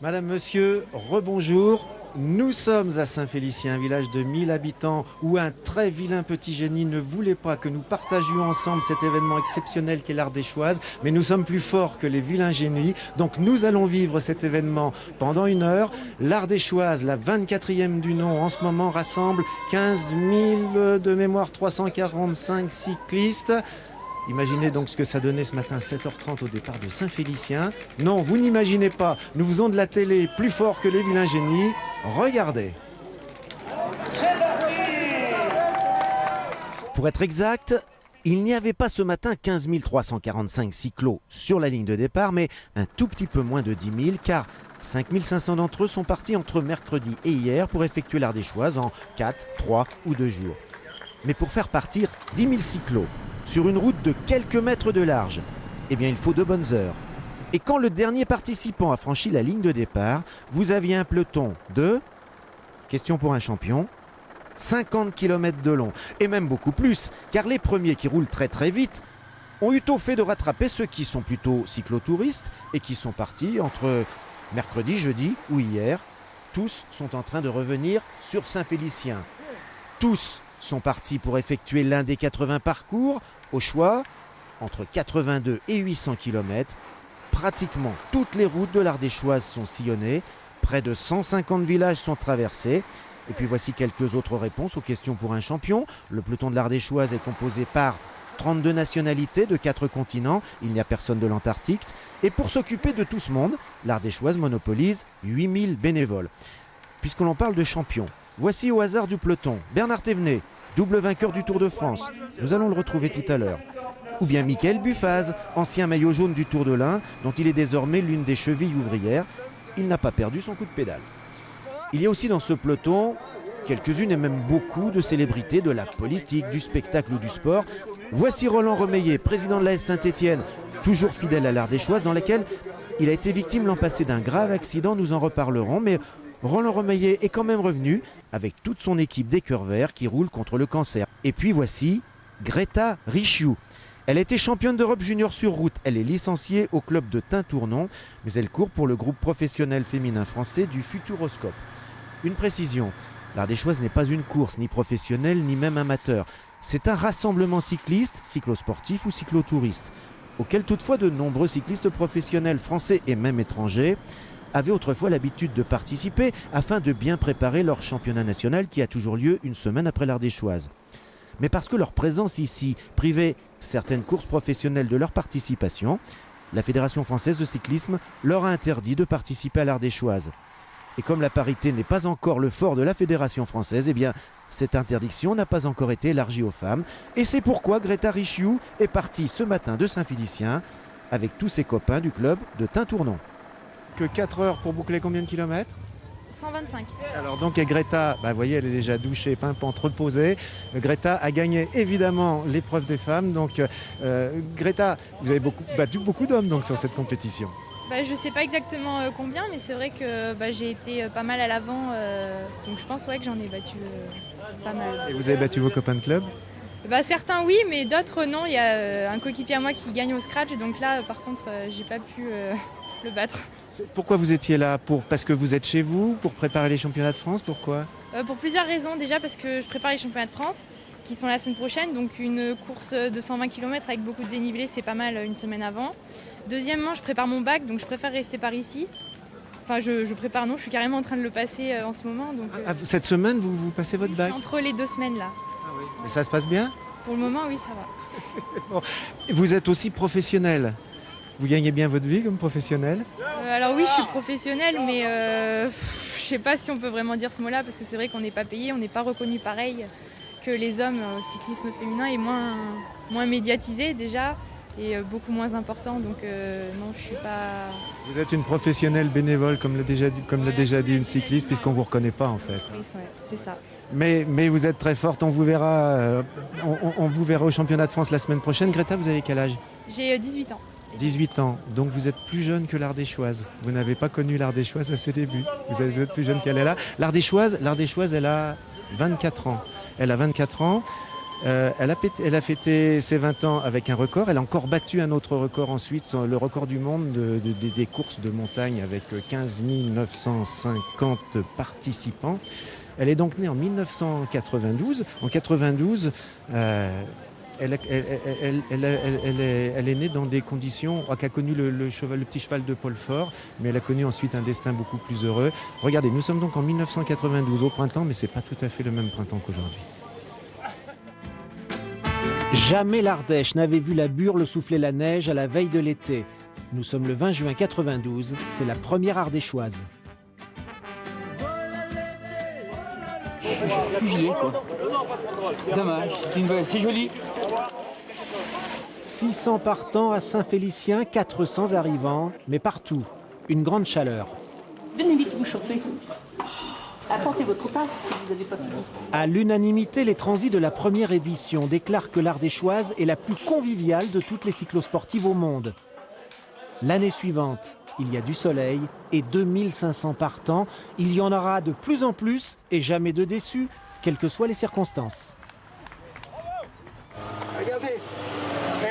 Madame, monsieur, rebonjour. Nous sommes à Saint-Félicien, un village de 1000 habitants où un très vilain petit génie ne voulait pas que nous partagions ensemble cet événement exceptionnel qu'est l'Ardéchoise. Mais nous sommes plus forts que les vilains génies. Donc nous allons vivre cet événement pendant 1 heure. L'Ardéchoise, la 24e du nom, en ce moment rassemble 15 000 de mémoire, 345 cyclistes. Imaginez donc ce que ça donnait ce matin à 7h30 au départ de Saint-Félicien. Non, vous n'imaginez pas, nous faisons de la télé plus fort que les vilains génies. Regardez. Pour être exact, il n'y avait pas ce matin 15 345 cyclos sur la ligne de départ, mais un tout petit peu moins de 10 000, car 5 500 d'entre eux sont partis entre mercredi et hier pour effectuer l'Ardéchoise en 4, 3 ou 2 jours. Mais pour faire partir 10 000 cyclos sur une route de quelques mètres de large, eh bien il faut de bonnes heures. Et quand le dernier participant a franchi la ligne de départ, vous aviez un peloton de, question pour un champion, 50 km de long, et même beaucoup plus, car les premiers qui roulent très très vite ont eu tôt fait de rattraper ceux qui sont plutôt cyclotouristes et qui sont partis entre mercredi, jeudi ou hier. Tous sont en train de revenir sur Saint-Félicien. Tous sont partis pour effectuer l'un des 80 parcours, au choix, entre 82 et 800 km. Pratiquement toutes les routes de l'Ardéchoise sont sillonnées, près de 150 villages sont traversés. Et puis voici quelques autres réponses aux questions pour un champion. Le peloton de l'Ardéchoise est composé par 32 nationalités de 4 continents, il n'y a personne de l'Antarctique. Et pour s'occuper de tout ce monde, l'Ardéchoise monopolise 8000 bénévoles. Puisque l'on parle de champions, voici au hasard du peloton Bernard Thévenet, double vainqueur du Tour de France. Nous allons le retrouver tout à l'heure. Ou bien Mickaël Buffaz, ancien maillot jaune du Tour de l'Ain, dont il est désormais l'une des chevilles ouvrières. Il n'a pas perdu son coup de pédale. Il y a aussi dans ce peloton quelques-unes et même beaucoup de célébrités de la politique, du spectacle ou du sport. Voici Roland Remeillet, président de l'AS Saint-Étienne, toujours fidèle à l'Ardéchoise, dans laquelle il a été victime l'an passé d'un grave accident. Nous en reparlerons, mais Roland Remeillet est quand même revenu avec toute son équipe des Cœurs Verts qui roule contre le cancer. Et puis voici Greta Ricciu. Elle a été championne d'Europe junior sur route. Elle est licenciée au club de Tintournon, mais elle court pour le groupe professionnel féminin français du Futuroscope. Une précision, l'Ardéchoise n'est pas une course ni professionnelle ni même amateur. C'est un rassemblement cycliste, cyclosportif ou cyclotouriste, auquel toutefois de nombreux cyclistes professionnels français et même étrangers avaient autrefois l'habitude de participer afin de bien préparer leur championnat national qui a toujours lieu une semaine après l'Ardéchoise. Mais parce que leur présence ici privait certaines courses professionnelles de leur participation, la Fédération française de cyclisme leur a interdit de participer à l'Ardéchoise. Et comme la parité n'est pas encore le fort de la Fédération française, eh bien, cette interdiction n'a pas encore été élargie aux femmes. Et c'est pourquoi Greta Ricciu est partie ce matin de Saint-Félicien avec tous ses copains du club de Tintournon. Que 4 heures pour boucler combien de kilomètres ? 125. Alors donc Greta, vous voyez, elle est déjà douchée, pimpante, reposée. Greta a gagné évidemment l'épreuve des femmes. Donc Greta, vous avez battu beaucoup d'hommes donc, sur cette compétition. Je ne sais pas exactement combien, mais c'est vrai que j'ai été pas mal à l'avant. Donc je pense que j'en ai battu pas mal. Et vous avez battu vos copains de club ? Certains oui, mais d'autres non. Il y a un coéquipier à moi qui gagne au scratch. Donc là, par contre, j'ai pas pu le battre. Pourquoi vous étiez là ? Parce que vous êtes chez vous ? Pour préparer les championnats de France ? Pourquoi ? Pour plusieurs raisons. Déjà parce que je prépare les championnats de France qui sont la semaine prochaine. Donc une course de 120 km avec beaucoup de dénivelé, c'est pas mal une semaine avant. Deuxièmement, je prépare mon bac, donc je préfère rester par ici. Enfin, je prépare, non, je suis carrément en train de le passer en ce moment. Donc, cette semaine, vous passez votre bac ? Entre les 2 semaines là. Ah oui. Et ça se passe bien ? Pour le moment, oui, ça va. Bon. Vous êtes aussi professionnel. Vous gagnez bien votre vie comme professionnel ? Alors oui, je suis professionnelle, mais je sais pas si on peut vraiment dire ce mot-là, parce que c'est vrai qu'on n'est pas payé, on n'est pas reconnu pareil que les hommes au cyclisme féminin, est moins médiatisé déjà, et beaucoup moins important, donc non, je suis pas... Vous êtes une professionnelle bénévole, comme l'a déjà dit une cycliste, puisqu'on ne vous reconnaît pas en fait. Oui, c'est ça. Mais vous êtes très forte, on vous verra au championnat de France la semaine prochaine. Greta, vous avez quel âge ? J'ai 18 ans. 18 ans, donc vous êtes plus jeune que l'Ardéchoise. Vous n'avez pas connu l'Ardéchoise à ses débuts. Vous êtes plus jeune qu'elle est là. L'Ardéchoise, elle a 24 ans. Elle a 24 ans. Elle a fêté ses 20 ans avec un record. Elle a encore battu un autre record ensuite, le record du monde des courses de montagne avec 15 950 participants. Elle est donc née en 1992. En 92, elle est née dans des conditions qui a connu le petit cheval de Paul Fort, mais elle a connu ensuite un destin beaucoup plus heureux. Regardez, nous sommes donc en 1992 au printemps, mais c'est pas tout à fait le même printemps qu'aujourd'hui. Jamais l'Ardèche n'avait vu la burle souffler la neige à la veille de l'été. Nous sommes le 20 juin 92, c'est la première ardéchoise. Plus gelé, quoi. Dommage, c'est joli. 600 partants à Saint-Félicien, 400 arrivants, mais partout, une grande chaleur. Venez vite vous chauffer. Apportez votre tasse si vous n'avez pas fini. À l'unanimité, les transits de la première édition déclarent que l'Ardéchoise est la plus conviviale de toutes les cyclosportives au monde. L'année suivante, il y a du soleil et 2500 partants. Il y en aura de plus en plus et jamais de déçus, quelles que soient les circonstances. Regardez,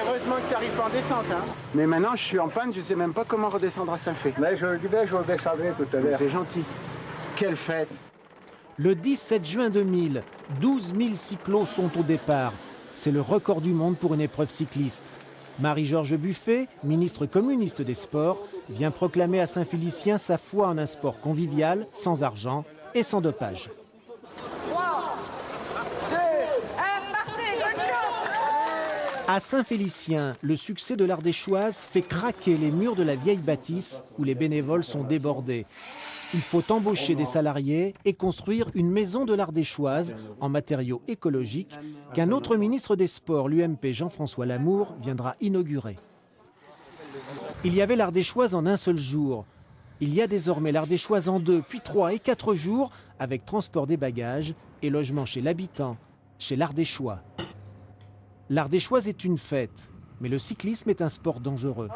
heureusement que ça arrive pas en descente. Hein. Mais maintenant, je suis en panne, je sais même pas comment redescendre à Saint-Fé. Mais je redescendrai tout à l'heure. C'est gentil. Quelle fête! Le 17 juin 2000, 12 000 cyclos sont au départ. C'est le record du monde pour une épreuve cycliste. Marie-Georges Buffet, ministre communiste des Sports, vient proclamer à Saint-Félicien sa foi en un sport convivial, sans argent et sans dopage. 3, 2, 1, partez, À Saint-Félicien, le succès de l'Ardéchoise fait craquer les murs de la vieille bâtisse où les bénévoles sont débordés. Il faut embaucher des salariés et construire une maison de l'Ardéchoise en matériaux écologiques qu'un autre ministre des Sports, l'UMP Jean-François Lamour, viendra inaugurer. Il y avait l'Ardéchoise en un seul jour. Il y a désormais l'Ardéchoise en 2, puis 3 et 4 jours avec transport des bagages et logement chez l'habitant, chez l'Ardéchois. L'Ardéchoise est une fête, mais le cyclisme est un sport dangereux.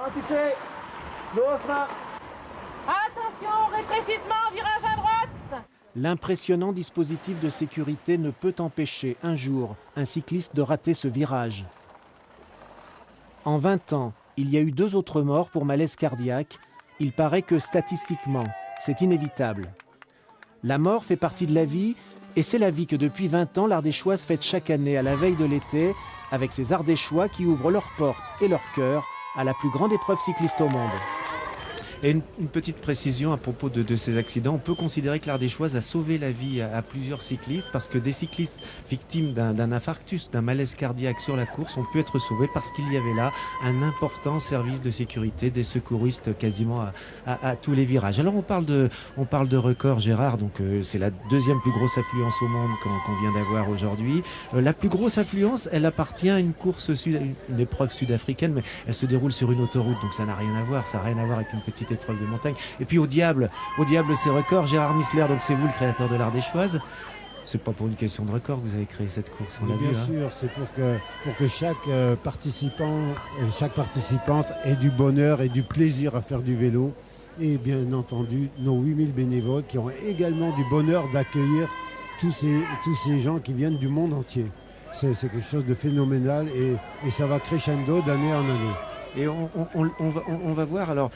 Attention, rétrécissement, virage à droite. L'impressionnant dispositif de sécurité ne peut empêcher un jour un cycliste de rater ce virage. En 20 ans, il y a eu 2 autres morts pour malaise cardiaque. Il paraît que statistiquement, c'est inévitable. La mort fait partie de la vie et c'est la vie que depuis 20 ans l'Ardéchoise fête chaque année à la veille de l'été avec ses Ardéchois qui ouvrent leurs portes et leurs cœurs à la plus grande épreuve cycliste au monde. Et une petite précision à propos de ces accidents, on peut considérer que l'Ardéchoise a sauvé la vie à plusieurs cyclistes parce que des cyclistes victimes d'un infarctus, d'un malaise cardiaque sur la course ont pu être sauvés parce qu'il y avait là un important service de sécurité, des secouristes quasiment à tous les virages. Alors on parle de record, Gérard, donc c'est la 2e plus grosse affluence au monde qu'on vient d'avoir aujourd'hui. La plus grosse affluence, elle appartient à une course, une épreuve sud-africaine, mais elle se déroule sur une autoroute, donc ça n'a rien à voir, avec une petite épreuve de montagne. Et puis au diable ces records. Gérard Missler, donc c'est vous le créateur de l'Ardéchoise. C'est pas pour une question de record que vous avez créé cette course, on l'a vu. Bien sûr, c'est pour que chaque participant et chaque participante ait du bonheur et du plaisir à faire du vélo. Et bien entendu, nos 8000 bénévoles qui ont également du bonheur d'accueillir tous ces gens qui viennent du monde entier. C'est quelque chose de phénoménal et ça va crescendo d'année en année. Et on va voir alors.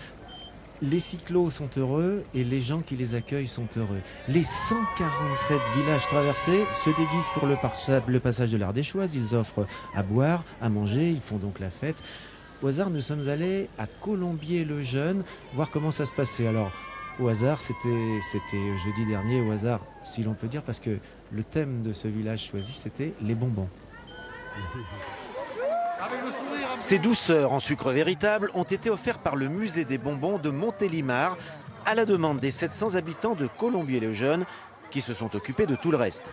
Les cyclos sont heureux et les gens qui les accueillent sont heureux. Les 147 villages traversés se déguisent pour le passage de l'Ardéchoise. Ils offrent à boire, à manger, ils font donc la fête. Au hasard, nous sommes allés à Colombier-le-Jeune voir comment ça se passait. Alors, au hasard, c'était jeudi dernier, au hasard, si l'on peut dire, parce que le thème de ce village choisi, c'était les bonbons. Ces douceurs en sucre véritable ont été offertes par le musée des bonbons de Montélimar à la demande des 700 habitants de Colombier-le-Jeune qui se sont occupés de tout le reste.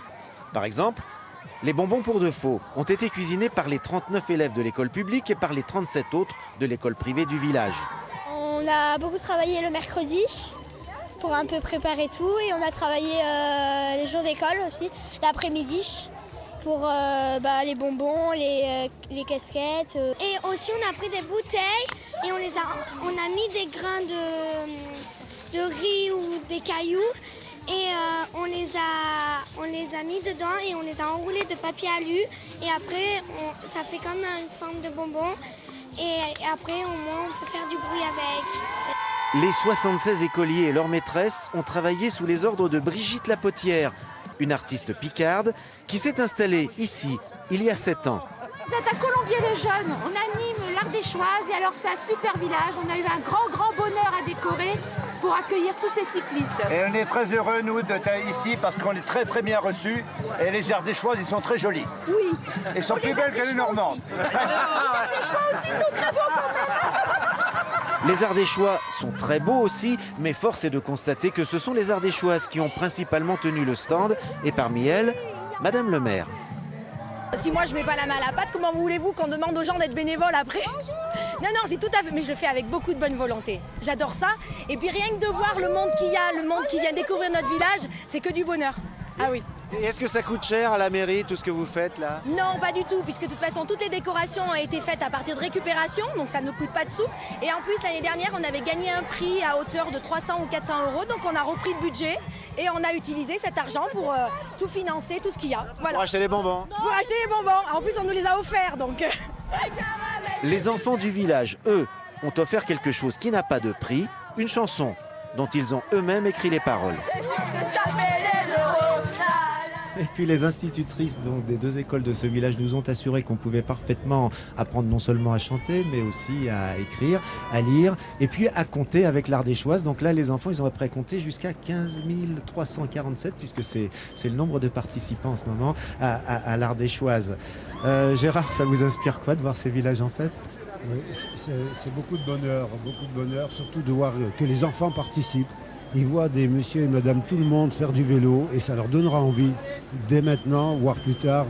Par exemple, les bonbons pour de faux ont été cuisinés par les 39 élèves de l'école publique et par les 37 autres de l'école privée du village. On a beaucoup travaillé le mercredi pour un peu préparer tout et on a travaillé les jours d'école aussi, l'après-midi. Pour les bonbons, les casquettes. Et aussi on a pris des bouteilles et on a mis des grains de riz ou des cailloux et on les a mis dedans et on les a enroulés de papier alu. Et après, ça fait comme une forme de bonbon. Et après, au moins, on peut faire du bruit avec. Les 76 écoliers et leurs maîtresses ont travaillé sous les ordres de Brigitte Lapotière, une artiste picarde qui s'est installée ici il y a 7 ans. Vous êtes à Colombier-les-Jeunes, on anime l'Ardéchoise et alors c'est un super village. On a eu un grand bonheur à décorer pour accueillir tous ces cyclistes. Et on est très heureux, nous, d'être ici parce qu'on est très bien reçus. Et les Ardéchoises, ils sont très jolis. Oui. Ils sont plus belles que les Normands. Les Ardéchois aussi sont très beaux quand même. Les Ardéchois sont très beaux aussi, mais force est de constater que ce sont les Ardéchoises qui ont principalement tenu le stand, et parmi elles, Madame le maire. Si moi je mets pas la main à la pâte, comment voulez-vous qu'on demande aux gens d'être bénévoles après? Non, c'est tout à fait, mais je le fais avec beaucoup de bonne volonté. J'adore ça. Et puis rien que de voir le monde qu'il y a, le monde qui vient découvrir notre village, c'est que du bonheur. Ah oui. Et est-ce que ça coûte cher à la mairie, tout ce que vous faites là? Non, pas du tout, puisque de toute façon, toutes les décorations ont été faites à partir de récupération, donc ça ne coûte pas de sous. Et en plus, l'année dernière, on avait gagné un prix à hauteur de 300 ou 400 €, donc on a repris le budget et on a utilisé cet argent pour tout financer, tout ce qu'il y a. Voilà. Pour acheter les bonbons? Pour acheter les bonbons. En plus, on nous les a offerts, donc... Les enfants du village, eux, ont offert quelque chose qui n'a pas de prix, une chanson dont ils ont eux-mêmes écrit les paroles. Et puis les institutrices donc, des 2 écoles de ce village nous ont assuré qu'on pouvait parfaitement apprendre non seulement à chanter, mais aussi à écrire, à lire, et puis à compter avec l'Ardéchoise. Donc là, les enfants, ils ont appris à compter jusqu'à 15 347, puisque c'est le nombre de participants en ce moment à l'Ardéchoise. Gérard, ça vous inspire quoi de voir ces villages en fête? Oui, c'est beaucoup de bonheur, surtout de voir que les enfants participent. Ils voient des monsieur et madame tout le monde faire du vélo et ça leur donnera envie dès maintenant, voire plus tard,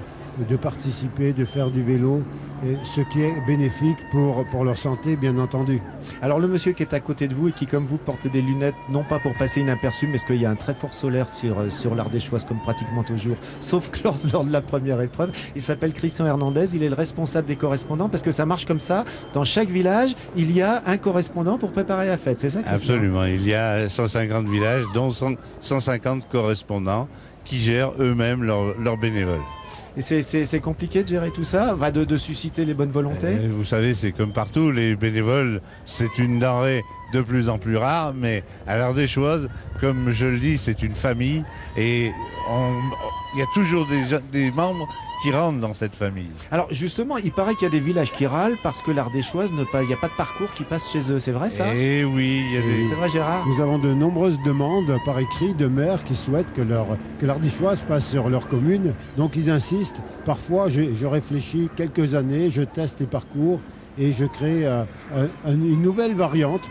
de participer, de faire du vélo, et ce qui est bénéfique pour leur santé, bien entendu. Alors le monsieur qui est à côté de vous et qui, comme vous, porte des lunettes, non pas pour passer inaperçu, mais parce qu'il y a un très fort solaire sur l'Ardéchoise, comme pratiquement toujours, sauf que lors de la première épreuve, il s'appelle Christian Hernandez, il est le responsable des correspondants, parce que ça marche comme ça, dans chaque village, il y a un correspondant pour préparer la fête, c'est ça, Christian? Absolument, il y a 150 villages, dont 150 correspondants qui gèrent eux-mêmes leurs bénévoles. Et c'est compliqué de gérer tout ça, de susciter les bonnes volontés? Vous savez, c'est comme partout, les bénévoles, c'est une denrée de plus en plus rare, mais à l'Ardéchoise, comme je le dis, c'est une famille et il y a toujours des membres qui rentrent dans cette famille. Alors justement, il paraît qu'il y a des villages qui râlent parce que l'Ardéchoise, il n'y a pas de parcours qui passe chez eux, c'est vrai ça? Eh oui, il y a des... C'est vrai, Gérard? Nous avons de nombreuses demandes par écrit de maires qui souhaitent que l'Ardéchoise passe sur leur commune, donc ils insistent. Parfois, je réfléchis quelques années, je teste les parcours et je crée une nouvelle variante.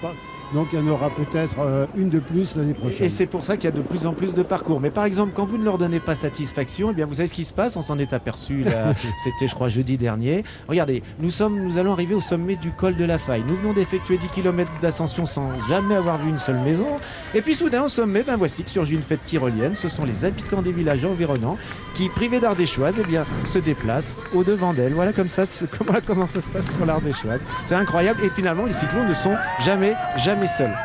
Donc il y en aura peut-être une de plus l'année prochaine. Et c'est pour ça qu'il y a de plus en plus de parcours. Mais par exemple, quand vous ne leur donnez pas satisfaction, eh bien vous savez ce qui se passe, on s'en est aperçu, là, c'était je crois jeudi dernier. Regardez, nous allons arriver au sommet du col de la Faille. Nous venons d'effectuer 10 km d'ascension sans jamais avoir vu une seule maison. Et puis soudain au sommet, voici que surgit une fête tyrolienne. Ce sont les habitants des villages environnants qui, privés d'Ardéchoise, se déplacent au-devant d'elle. Voilà comment ça se passe sur l'Ardéchoise. C'est incroyable. Et finalement, les cyclos ne sont jamais seuls.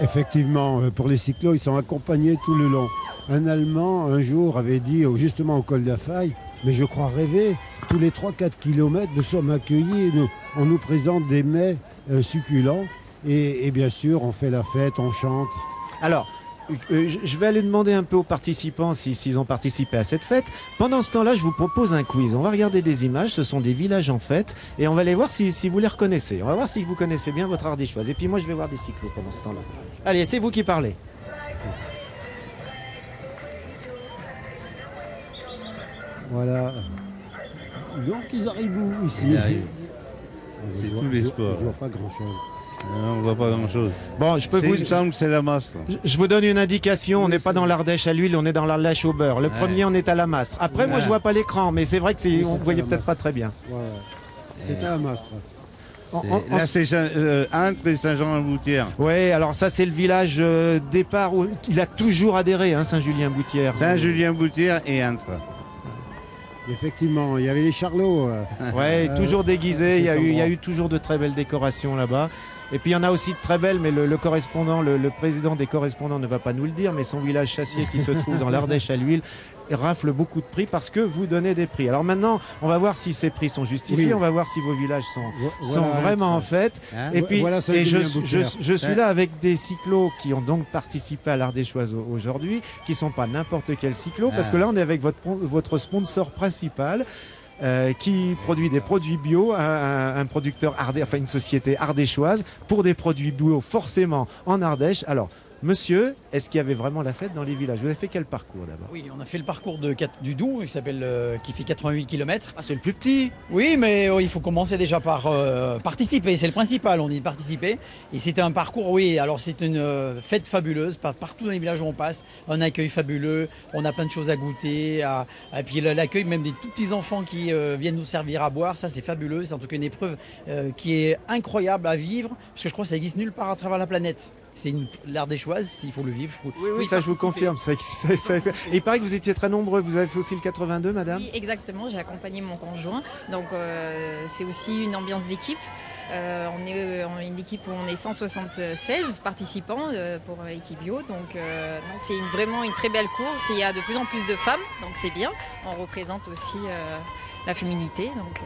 Effectivement, pour les cyclos, ils sont accompagnés tout le long. Un Allemand, un jour, avait dit justement au col de la Faille, mais je crois rêver, tous les 3-4 km, nous sommes accueillis, on nous présente des mets succulents et bien sûr, on fait la fête, on chante. Alors, je vais aller demander un peu aux participants s'ils ont participé à cette fête. Pendant ce temps-là, je vous propose un quiz. On va regarder des images, ce sont des villages en fête, et on va aller voir si vous les reconnaissez. On va voir si vous connaissez bien votre Ardéchoise. Et puis moi, je vais voir des cyclos pendant ce temps-là. Allez, c'est vous qui parlez. Voilà. Donc ils arrivent où ici? C'est tout l'espoir. Je vois pas grand-chose. Non, on ne voit pas grand-chose. Bon, il me semble que c'est la Mastre. Je vous donne une indication, on n'est pas dans l'Ardèche à l'huile, on est dans l'Ardèche au beurre. Le premier, on est à la Mastre. Après, moi, je vois pas l'écran, mais c'est vrai que on ne voyait peut-être pas très bien. Ouais. C'est à la Mastre. Là, c'est Intre et Saint-Jean-en-Boutière. Oui, alors ça, c'est le village départ où il a toujours adhéré, hein, Saint-Julien-Boutière. Saint-Julien-Boutière et Intre. Effectivement, il y avait les charlots. Ouais, toujours déguisés, il y a eu toujours de très belles décorations là-bas. Et puis il y en a aussi de très belles, mais le correspondant, le président des correspondants ne va pas nous le dire, mais son village Chassier qui se trouve dans l'Ardèche à l'huile rafle beaucoup de prix parce que vous donnez des prix. Alors maintenant, on va voir si ces prix sont justifiés, Oui. on va voir si vos villages sont Voilà, vraiment en fête. Hein, Et puis, voilà, ça et devient je suis là avec des cyclos qui ont donc participé à l'Ardéchoise aujourd'hui, qui ne sont pas n'importe quel cyclo, parce que là, on est avec votre sponsor principal. Qui produit des produits bio, un producteur une société ardéchoise pour des produits bio forcément en Ardèche. Alors, monsieur, est-ce qu'il y avait vraiment la fête dans les villages? Vous avez fait quel parcours d'abord? Oui, on a fait le parcours du Doubs, qui fait 88 km. Ah, c'est le plus petit. Oui, mais il faut commencer déjà par participer, c'est le principal, on dit participer. Et c'était un parcours, oui, alors c'est une fête fabuleuse, partout dans les villages où on passe, un accueil fabuleux, on a plein de choses à goûter, et puis l'accueil même des tout petits enfants qui viennent nous servir à boire, ça c'est fabuleux, c'est en tout cas une épreuve qui est incroyable à vivre, parce que je crois que ça existe nulle part à travers la planète. C'est l'Ardéchoise, il faut le vivre. Oui, ça je vous confirme. Et il paraît que vous étiez très nombreux. Vous avez fait aussi le 82, madame? Oui, exactement. J'ai accompagné mon conjoint. Donc c'est aussi une ambiance d'équipe. On est une équipe où on est 176 participants pour Equibio. Donc c'est vraiment une très belle course. Il y a de plus en plus de femmes, donc c'est bien. On représente aussi la féminité. Donc,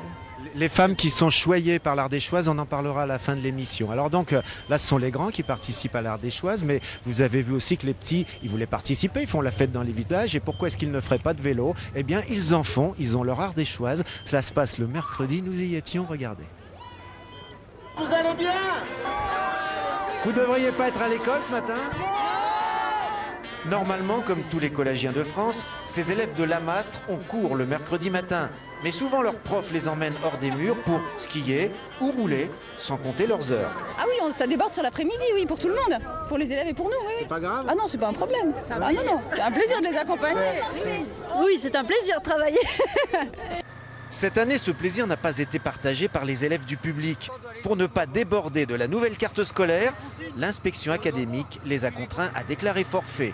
Les femmes qui sont choyées par l'Ardéchoise, on en parlera à la fin de l'émission. Alors donc là, ce sont les grands qui participent à l'Ardéchoise, mais vous avez vu aussi que les petits, ils voulaient participer, ils font la fête dans les villages. Et pourquoi est-ce qu'ils ne feraient pas de vélo? Eh bien, ils en font, ils ont leur Ardéchoise. Ça se passe le mercredi, nous y étions, regardez. Vous allez bien? Vous devriez pas être à l'école ce matin? Normalement, comme tous les collégiens de France, ces élèves de Lamastre ont cours le mercredi matin. Mais souvent, leurs profs les emmènent hors des murs pour skier ou rouler, sans compter leurs heures. Ah oui, ça déborde sur l'après-midi, oui, pour tout le monde. Pour les élèves et pour nous, oui. C'est pas grave? Ah non, c'est pas un problème. Ah non, c'est un plaisir de les accompagner. Oui, c'est un plaisir de travailler. Cette année, ce plaisir n'a pas été partagé par les élèves du public. Pour ne pas déborder de la nouvelle carte scolaire, l'inspection académique les a contraints à déclarer forfait.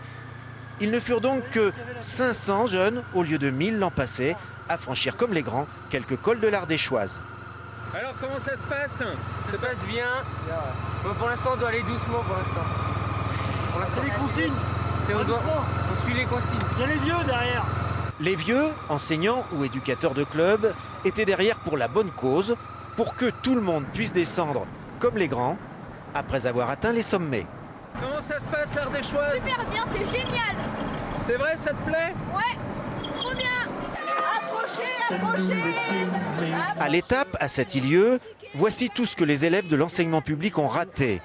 Ils ne furent donc que 500 jeunes, au lieu de 1000 l'an passé, à franchir comme les grands quelques cols de l'Ardéchoise. Alors comment ça se passe? Ça se passe bien. Bon, pour l'instant, on doit aller doucement pour l'instant. C'est les consignes. On suit les consignes. Il y a les vieux derrière. Les vieux, enseignants ou éducateurs de club, étaient derrière pour la bonne cause, pour que tout le monde puisse descendre comme les grands, après avoir atteint les sommets. Comment ça se passe l'Ardéchoise? Super bien, c'est génial. C'est vrai, ça te plaît? Ouais, trop bien. Approchez. À l'étape, à Saint-Ilieu, voici tout ce que les élèves de l'enseignement public ont raté.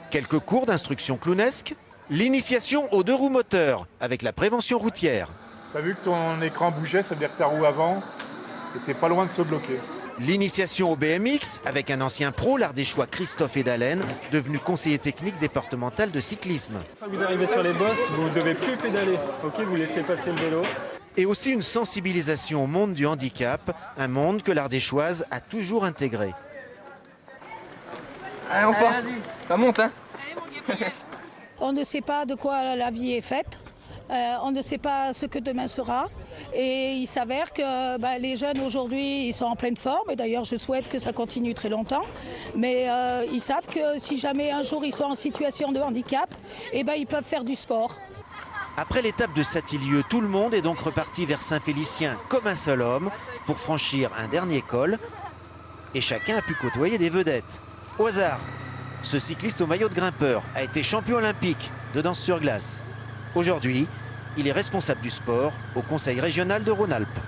Quelques cours d'instruction clownesque, l'initiation aux 2 roues moteurs avec la prévention routière. T'as vu que ton écran bougeait, ça veut dire que ta roue avant était pas loin de se bloquer. L'initiation au BMX avec un ancien pro, l'Ardéchois Christophe Edalen, devenu conseiller technique départemental de cyclisme. Quand vous arrivez sur les bosses, vous ne devez plus pédaler. Ok, vous laissez passer le vélo. Et aussi une sensibilisation au monde du handicap, un monde que l'Ardéchoise a toujours intégré. Allez, on force. Ça monte, hein? On ne sait pas de quoi la vie est faite. On ne sait pas ce que demain sera. Et il s'avère que les jeunes aujourd'hui, ils sont en pleine forme. Et d'ailleurs, je souhaite que ça continue très longtemps. Mais ils savent que si jamais un jour ils sont en situation de handicap, ils peuvent faire du sport. Après l'étape de Saint-Ilieu, tout le monde est donc reparti vers Saint-Félicien comme un seul homme pour franchir un dernier col. Et chacun a pu côtoyer des vedettes. Au hasard, ce cycliste au maillot de grimpeur a été champion olympique de danse sur glace. Aujourd'hui, il est responsable du sport au Conseil régional de Rhône-Alpes.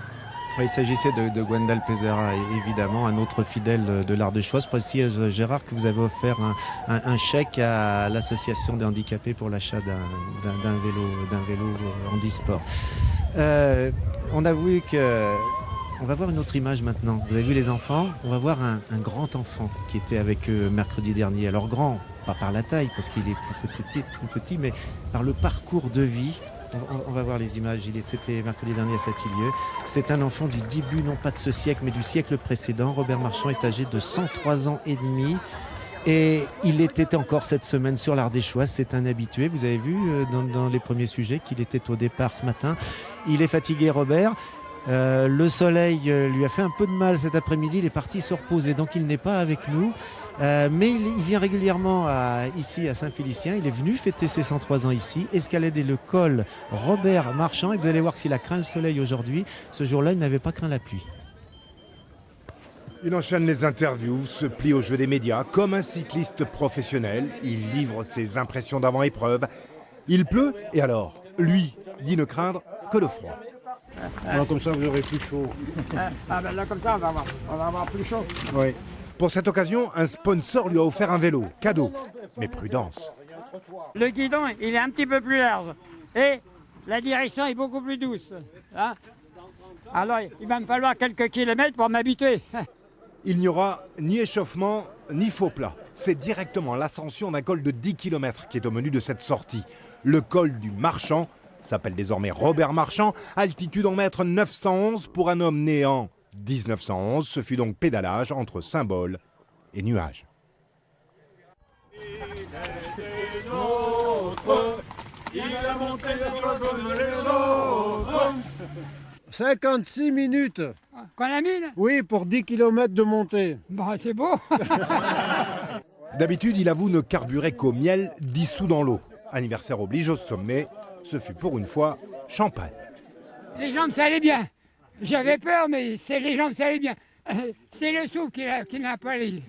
Il s'agissait de Gwendal Pesera, évidemment, un autre fidèle de l'Ardéchoise. Je précise, Gérard, que vous avez offert un chèque à l'association des handicapés pour l'achat d'un vélo handisport. On a vu que... On va voir une autre image maintenant. Vous avez vu les enfants? On va voir un grand enfant qui était avec eux mercredi dernier. Alors grand, pas par la taille, parce qu'il est plus petit, mais par le parcours de vie. On va voir les images. C'était mercredi dernier à Saint-Ilieu. C'est un enfant du début, non pas de ce siècle, mais du siècle précédent. Robert Marchand est âgé de 103 ans et demi. Et il était encore cette semaine sur l'Ardéchoise. C'est un habitué. Vous avez vu dans les premiers sujets qu'il était au départ ce matin. Il est fatigué, Robert. Le soleil lui a fait un peu de mal cet après-midi, il est parti se reposer, donc il n'est pas avec nous. Mais il vient régulièrement ici à Saint-Félicien. Il est venu fêter ses 103 ans ici, escalader le col Robert Marchand. Et vous allez voir s'il a craint le soleil aujourd'hui. Ce jour-là, il n'avait pas craint la pluie. Il enchaîne les interviews, se plie au jeu des médias. Comme un cycliste professionnel, il livre ses impressions d'avant-épreuve. Il pleut, et alors, lui dit ne craindre que le froid. Alors comme ça, vous aurez plus chaud. Ben là, comme ça, on va avoir plus chaud. Oui. Pour cette occasion, un sponsor lui a offert un vélo, cadeau. Mais prudence. Le guidon, il est un petit peu plus large. Et la direction est beaucoup plus douce. Hein, alors, il va me falloir quelques kilomètres pour m'habituer. Il n'y aura ni échauffement, ni faux plat. C'est directement l'ascension d'un col de 10 km qui est au menu de cette sortie. Le col du Marchand s'appelle désormais Robert Marchand. Altitude en mètres 911 pour un homme né en 1911. Ce fut donc pédalage entre symboles et nuages. Il a monté comme les autres. 56 minutes. Qu'on a mis là? Oui, pour 10 km de montée. Bah, c'est beau. D'habitude, il avoue ne carburer qu'au miel dissous dans l'eau. Anniversaire oblige au sommet. Ce fut pour une fois champagne. Les jambes, ça allait bien. J'avais peur, mais les jambes, ça allait bien. C'est le souffle qui n'a pas allé.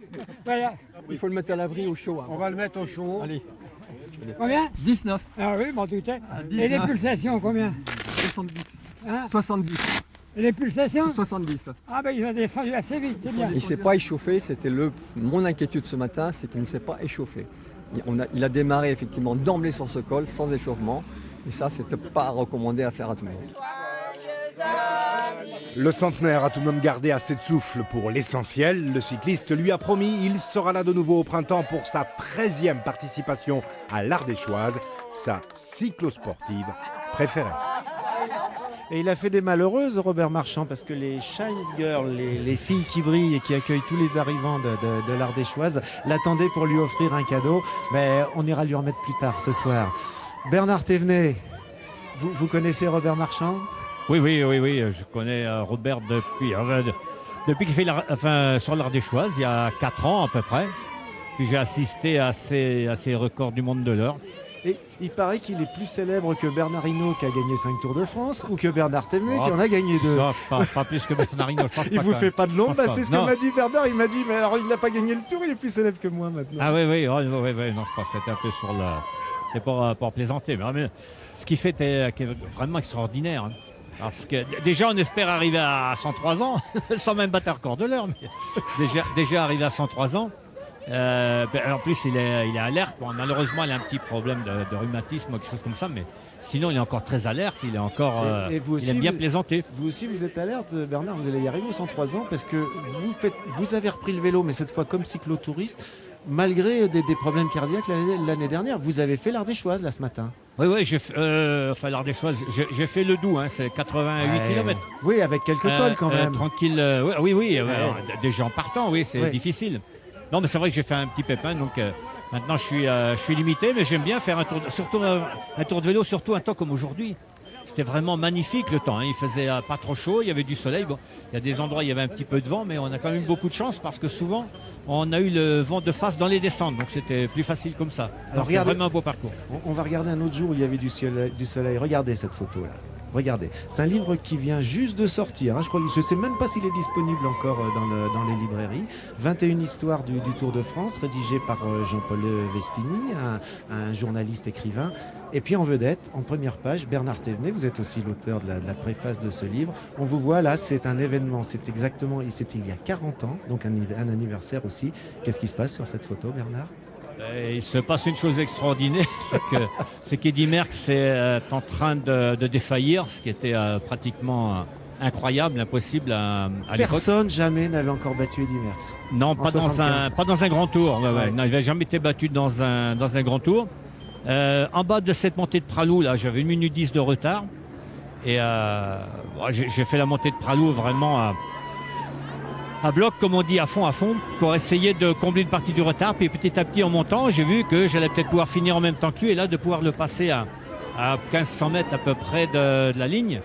Voilà. Il faut le mettre à l'abri au chaud. Hein. On va le mettre au chaud. Allez. Combien? 19. Ah oui, m'en doutais. 19. Et les pulsations, combien? 70. Hein? 70. Et les pulsations? 70. Ah ben ils ont descendu assez vite, c'est bien. Il ne s'est pas échauffé, c'était mon inquiétude ce matin, c'est qu'il ne s'est pas échauffé. Il a démarré effectivement d'emblée sur ce col sans échauffement. Et ça, c'était pas recommandé à faire à tout le monde. Le centenaire a tout de même gardé assez de souffle pour l'essentiel. Le cycliste lui a promis, il sera là de nouveau au printemps pour sa 13e participation à l'Ardéchoise, sa cyclosportive préférée. Et il a fait des malheureuses, Robert Marchand, parce que les Shine Girls, les filles qui brillent et qui accueillent tous les arrivants de l'Ardéchoise, l'attendaient pour lui offrir un cadeau. Mais on ira lui remettre plus tard ce soir. Bernard Thévenet, vous connaissez Robert Marchand? Oui, je connais Robert depuis qu'il fait sur l'Ardéchoise, il y a 4 ans à peu près. Puis j'ai assisté à ces records du monde de l'heure. Et il paraît qu'il est plus célèbre que Bernard Hinault qui a gagné 5 Tours de France ou que Bernard Thévenet qui en a gagné 2. Pas plus que Bernard Hinault, je pense il pas. Il vous fait pas de l'ombre, c'est ce que non. m'a dit Bernard. Il m'a dit, mais alors il n'a pas gagné le Tour, il est plus célèbre que moi maintenant. Ah oui, non, je pense que c'était un peu sur la... C'est pour plaisanter, mais ce qu'il fait est vraiment extraordinaire. Hein. Parce que déjà, on espère arriver à 103 ans, sans même battre un record de l'heure. Mais déjà arrivé à 103 ans. En plus, il est alerte. Bon, malheureusement, il a un petit problème de rhumatisme ou quelque chose comme ça. Mais sinon, il est encore très alerte. Il est encore. Et vous aussi, il aime bien plaisanter. Vous aussi, vous êtes alerte, Bernard. Vous allez y arriver aux 103 ans parce que vous avez repris le vélo, mais cette fois comme cyclotouriste. Malgré des problèmes cardiaques l'année dernière, vous avez fait l'Ardéchoise là ce matin. Oui, j'ai fait l'Ardéchoise. J'ai fait le Doubs, hein, c'est 88 km. Oui, avec quelques cols quand même. Tranquille. Oui. Déjà en partant, oui, c'est difficile. Non, mais c'est vrai que j'ai fait un petit pépin, donc maintenant je suis limité, mais j'aime bien faire un tour de vélo, surtout un temps comme aujourd'hui. C'était vraiment magnifique le temps, hein. Il faisait pas trop chaud, il y avait du soleil. Bon, il y a des endroits où il y avait un petit peu de vent, mais on a quand même eu beaucoup de chance parce que souvent on a eu le vent de face dans les descentes, donc c'était plus facile comme ça. Alors c'était vraiment un beau parcours. On va regarder un autre jour où il y avait du soleil. Regardez cette photo là. Regardez, c'est un livre qui vient juste de sortir. Hein. Je ne sais même pas s'il est disponible encore dans les librairies. 21 histoires du Tour de France, rédigé par Jean-Paul Vestini, un journaliste écrivain. Et puis en vedette, en première page, Bernard Thévenet, vous êtes aussi l'auteur de la préface de ce livre. On vous voit là, c'est un événement, c'était il y a 40 ans, donc un anniversaire aussi. Qu'est-ce qui se passe sur cette photo, Bernard ? Il se passe une chose extraordinaire, c'est qu'Eddy Merckx est en train de défaillir, ce qui était pratiquement incroyable, impossible à l'époque. Personne jamais n'avait encore battu Eddy Merckx. Non, pas dans un grand tour. Ouais. Non, il n'avait jamais été battu dans un grand tour. En bas de cette montée de Pralou, là, j'avais 1 minute 10 de retard. Et j'ai fait la montée de Pralou vraiment à bloc, comme on dit, à fond, pour essayer de combler une partie du retard. Puis petit à petit, en montant, j'ai vu que j'allais peut-être pouvoir finir en même temps que lui. Et là, de pouvoir le passer à 1500 mètres à peu près de la ligne,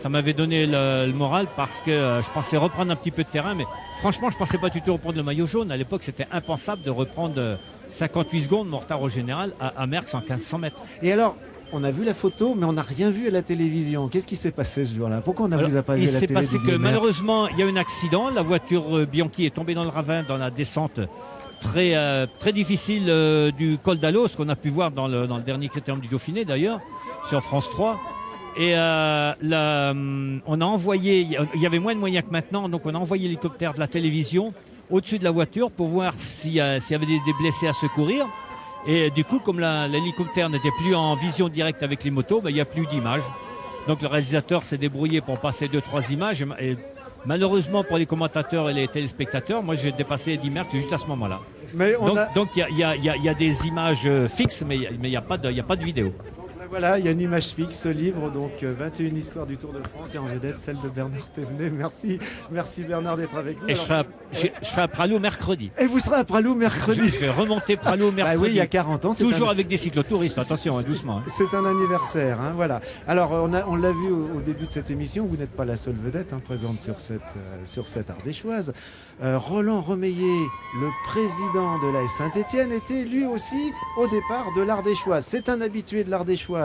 ça m'avait donné le moral parce que je pensais reprendre un petit peu de terrain, mais franchement, je ne pensais pas du tout reprendre le maillot jaune. À l'époque, c'était impensable de reprendre 58 secondes, mon retard au général, à Merckx en 1500 mètres. Et alors, on a vu la photo, mais on n'a rien vu à la télévision. Qu'est-ce qui s'est passé ce jour-là? Pourquoi on ne vous a pas vu à la télé? Il s'est passé que malheureusement, il y a eu un accident. La voiture Bianchi est tombée dans le ravin, dans la descente très difficile du col d'Allos, qu'on a pu voir dans le dernier Critérium du Dauphiné d'ailleurs, sur France 3. Et on a envoyé, il y avait moins de moyens que maintenant, donc on a envoyé l'hélicoptère de la télévision au-dessus de la voiture pour voir s'il y avait des blessés à secourir. Et du coup, comme l'hélicoptère n'était plus en vision directe avec les motos, il n'y a plus d'images. Donc le réalisateur s'est débrouillé pour passer 2-3 images. Et malheureusement pour les commentateurs et les téléspectateurs, moi j'ai dépassé 10 mètres juste à ce moment-là. Donc il y a des images fixes, mais il n'y a pas de vidéo. Voilà, il y a une image fixe, ce livre, donc 21 histoires du Tour de France et en vedette celle de Bernard Thévenet. Merci Bernard d'être avec nous. Et je serai à Pralou mercredi. Et vous serez à Pralou mercredi. Je vais remonter Pralou mercredi. Oui, il y a 40 ans. Toujours avec des cyclotouristes, attention, doucement. C'est un anniversaire, voilà. Alors, on l'a vu au début de cette émission, vous n'êtes pas la seule vedette présente sur cette Ardéchoise. Roland Remeillet, le président de l'AS Saint-Étienne, était lui aussi au départ de l'Ardéchoise. C'est un habitué de l'Ardéchoise.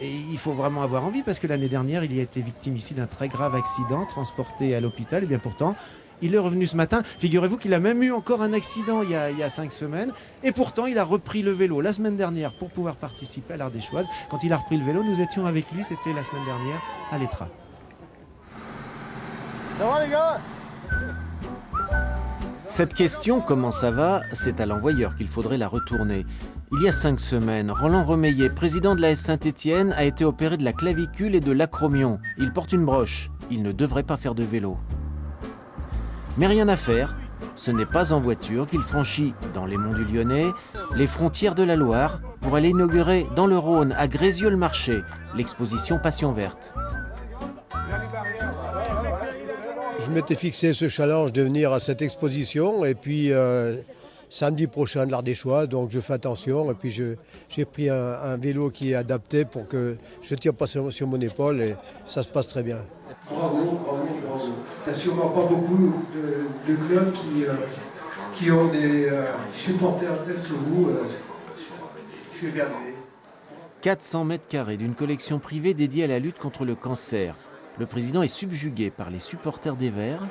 Et il faut vraiment avoir envie parce que l'année dernière, il y a été victime ici d'un très grave accident, transporté à l'hôpital. Et bien pourtant, il est revenu ce matin. Figurez-vous qu'il a même eu encore un accident il y a 5 semaines. Et pourtant, il a repris le vélo la semaine dernière pour pouvoir participer à l'Ardéchoise. Quand il a repris le vélo, nous étions avec lui. C'était la semaine dernière à l'Étra. Ça va les gars? Cette question, comment ça va, c'est à l'envoyeur qu'il faudrait la retourner. Il y a 5 semaines, Roland Remeillet, président de l'AS Saint-Étienne, a été opéré de la clavicule et de l'acromion. Il porte une broche. Il ne devrait pas faire de vélo. Mais rien à faire. Ce n'est pas en voiture qu'il franchit, dans les monts du Lyonnais, les frontières de la Loire, pour aller inaugurer dans le Rhône, à Grézieux-le-Marché, l'exposition Passion Verte. Je m'étais fixé ce challenge de venir à cette exposition et puis samedi prochain de l'Ardéchoise, donc je fais attention et puis j'ai pris un vélo qui est adapté pour que je ne tire pas sur mon épaule et ça se passe très bien. Bravo. Il n'y a sûrement pas beaucoup de clubs qui ont des supporters tels que vous. Je suis bien aidé. 400 mètres carrés d'une collection privée dédiée à la lutte contre le cancer. Le président est subjugué par les supporters des Verts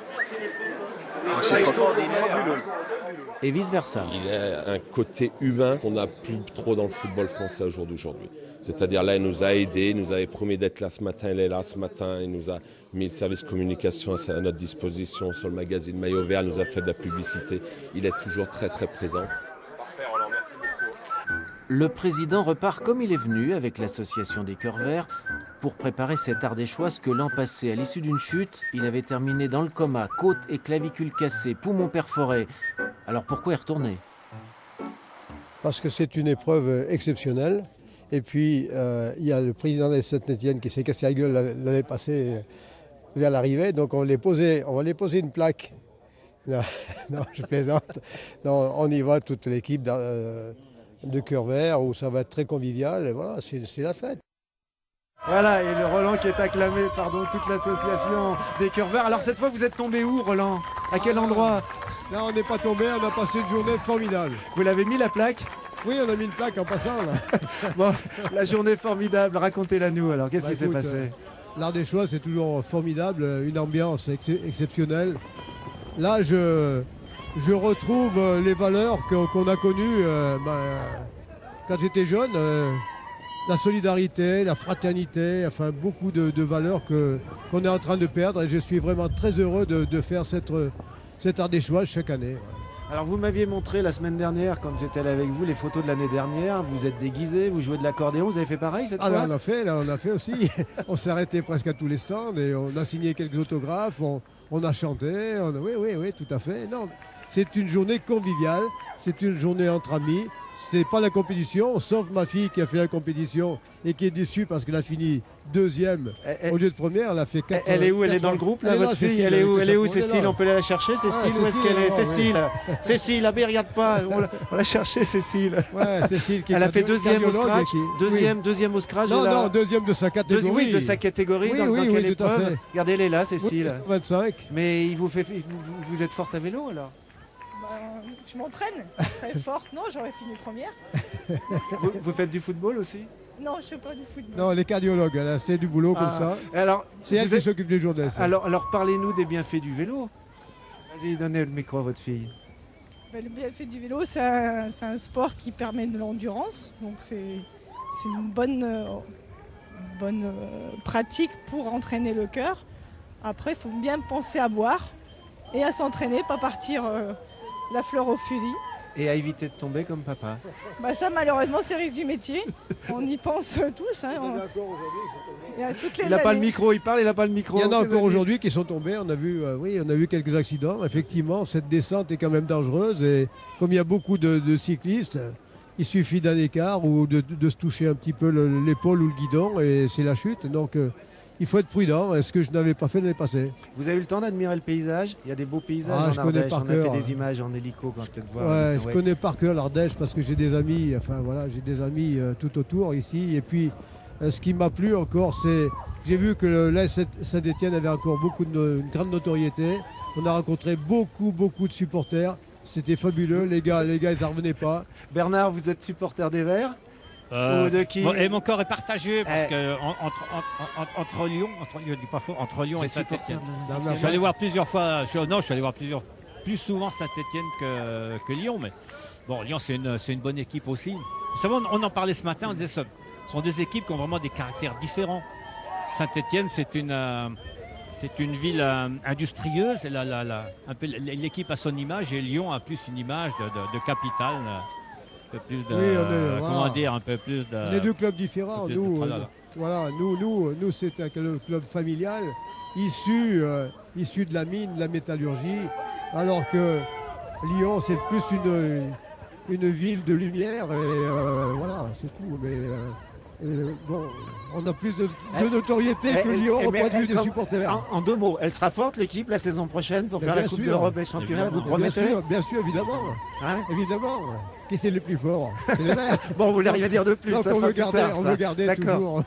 et vice-versa. Il a un côté humain qu'on n'a plus trop dans le football français au jour d'aujourd'hui. C'est-à-dire là, il nous a aidés, il nous avait promis d'être là ce matin, il est là ce matin, il nous a mis le service communication à notre disposition sur le magazine Maillot Vert, il nous a fait de la publicité. Il est toujours très très présent. Le président repart comme il est venu avec l'association des Cœurs Verts pour préparer cette Ardéchoise que l'an passé, à l'issue d'une chute, il avait terminé dans le coma, côte et clavicule cassée, poumon perforé. Alors pourquoi y retourner? Parce que c'est une épreuve exceptionnelle. Et puis il y a le président de Saint-Étienne qui s'est cassé la gueule l'année passée vers l'arrivée. Donc on va lui poser une plaque. Non, je plaisante. Non, on y va, toute l'équipe de Cœurs Verts où ça va être très convivial et voilà, c'est la fête. Voilà, et le Roland qui est acclamé par donc toute l'association des Cœurs Verts. Alors cette fois, vous êtes tombé où, Roland? À quel endroit? Là, on n'est pas tombé, on a passé une journée formidable. Vous l'avez mis la plaque? Oui, on a mis une plaque en passant. Là. Bon, la journée formidable, racontez-la nous alors, qu'est-ce qui s'est passé? L'Ardéchoise, c'est toujours formidable, une ambiance exceptionnelle. Là, je retrouve les valeurs qu'on a connues quand j'étais jeune. La solidarité, la fraternité, enfin beaucoup de valeurs qu'on est en train de perdre. Et je suis vraiment très heureux de faire cette Ardéchoise chaque année. Alors vous m'aviez montré la semaine dernière, quand j'étais allé avec vous, les photos de l'année dernière. Vous êtes déguisé, vous jouez de l'accordéon, vous avez fait pareil cette fois? Là, on a fait aussi. On s'est arrêté presque à tous les stands et on a signé quelques autographes, on a chanté. Oui, tout à fait. Non, c'est une journée conviviale, c'est une journée entre amis. c'était pas la compétition, sauf ma fille qui a fait la compétition et qui est déçue parce qu'elle a fini deuxième au lieu de première. Elle a fait 4. Elle est où? Elle est dans le groupe là, votre fille? Elle est où Cécile? On peut aller la chercher, Cécile? Où est-ce qu'elle est? Cécile, Cécile, Abbé, regarde pas, on l'a chercher, Cécile. Ouais, Cécile qui elle a fait deuxième au scratch. Deuxième au scratch. Non, deuxième de sa catégorie. Oui, de sa catégorie. Oui, dans quelle tout à épreuve? fait. Regardez, elle est là, Cécile. 25. Mais vous êtes forte à vélo alors? Je m'entraîne très forte. Non, j'aurais fini première. Vous faites du football aussi? Non, je ne fais pas du football. Non, elle est cardiologue, elle a fait du boulot comme ça. Alors, c'est elle qui s'occupe des journées. Alors parlez-nous des bienfaits du vélo. Vas-y, donnez le micro à votre fille. Le bienfait du vélo, c'est un sport qui permet de l'endurance. Donc c'est une bonne pratique pour entraîner le cœur. Après, il faut bien penser à boire et à s'entraîner, pas partir la fleur au fusil. Et à éviter de tomber comme papa. Ça, malheureusement, c'est le risque du métier. On y pense tous. Il n'a pas le micro, il parle, il n'a pas le micro. Il y en a encore aujourd'hui qui sont tombés. On a vu quelques accidents. Effectivement, cette descente est quand même dangereuse. Et comme il y a beaucoup de cyclistes, il suffit d'un écart ou de se toucher un petit peu l'épaule ou le guidon et c'est la chute. Donc, il faut être prudent. Ce que je n'avais pas fait l'année passée. Vous avez eu le temps d'admirer le paysage? Il y a des beaux paysages en Ardèche. On a fait des images en hélico quand peut-être voir. Ouais, je connais par cœur l'Ardèche parce que j'ai des amis. J'ai des amis tout autour ici. Et puis, ce qui m'a plu encore, c'est j'ai vu que l'AS Saint-Étienne avait encore une grande notoriété. On a rencontré beaucoup de supporters. C'était fabuleux. Les gars, ils n'en revenaient pas. Bernard, vous êtes supporter des Verts? Ou de qui? Et mon corps est partagé parce que entre Lyon et Saint-Étienne. Je suis allé voir plusieurs fois. Je suis allé voir plus souvent Saint-Étienne que Lyon. Mais bon, Lyon c'est une bonne équipe aussi. Vous savez, on en parlait ce matin. On disait ce sont deux équipes qui ont vraiment des caractères différents. Saint-Étienne, c'est une ville industrieuse. Un peu l'équipe a son image et Lyon a plus une image de capitale. Un peu plus de, un peu plus de... On est deux clubs différents. Nous, c'est un club familial issu de la mine, de la métallurgie, alors que Lyon, c'est plus une ville de lumière. Et voilà, c'est tout. Mais on a plus de notoriété que Lyon au point de vue des supporters. En 2 mots, elle sera forte l'équipe la saison prochaine pour faire la Coupe d'Europe et le championnat, vous promettez? Bien sûr, évidemment. Évidemment. Qui c'est le plus fort? C'est les Verts. Bon, vous voulez rien dire de plus, donc ça on sera le gardait toujours.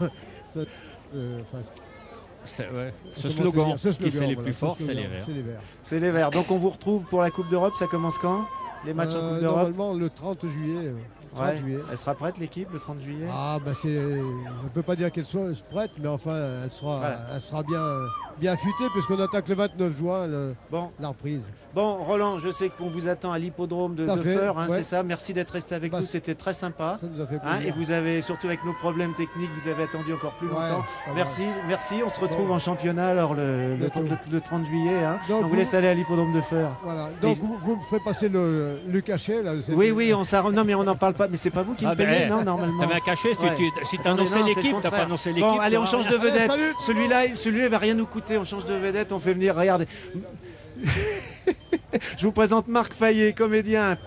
Ce slogan, qui c'est les plus forts, c'est les Verts. C'est les Verts. Donc on vous retrouve pour la Coupe d'Europe, ça commence quand? Les matchs en Coupe d'Europe? Normalement le 30 juillet. Juillet. Elle sera prête l'équipe le 30 juillet? On ne peut pas dire qu'elle soit prête, mais enfin elle sera bien affûtée puisqu'on attaque le 29 juin la reprise. Bon, Roland, je sais qu'on vous attend à l'hippodrome de Feur, c'est ça. Merci d'être resté avec nous, c'était très sympa. Ça nous a fait plaisir. Et vous avez, surtout avec nos problèmes techniques, vous avez attendu encore plus longtemps. Merci. On se retrouve en championnat alors le 30 juillet. Donc on vous laisse aller à l'hippodrome de Feur. Voilà. Donc vous me ferez passer le cachet là. Oui, non mais on n'en parle pas. Mais c'est pas vous qui me payez, non, normalement. T'avais un cachet, si t'as annoncé l'équipe, t'as pas annoncé l'équipe. Bon, allez, on change de vedette. Celui-là, il va rien nous coûter. On change de vedette, on fait venir, regardez. Je vous présente Marc Fayet, comédien,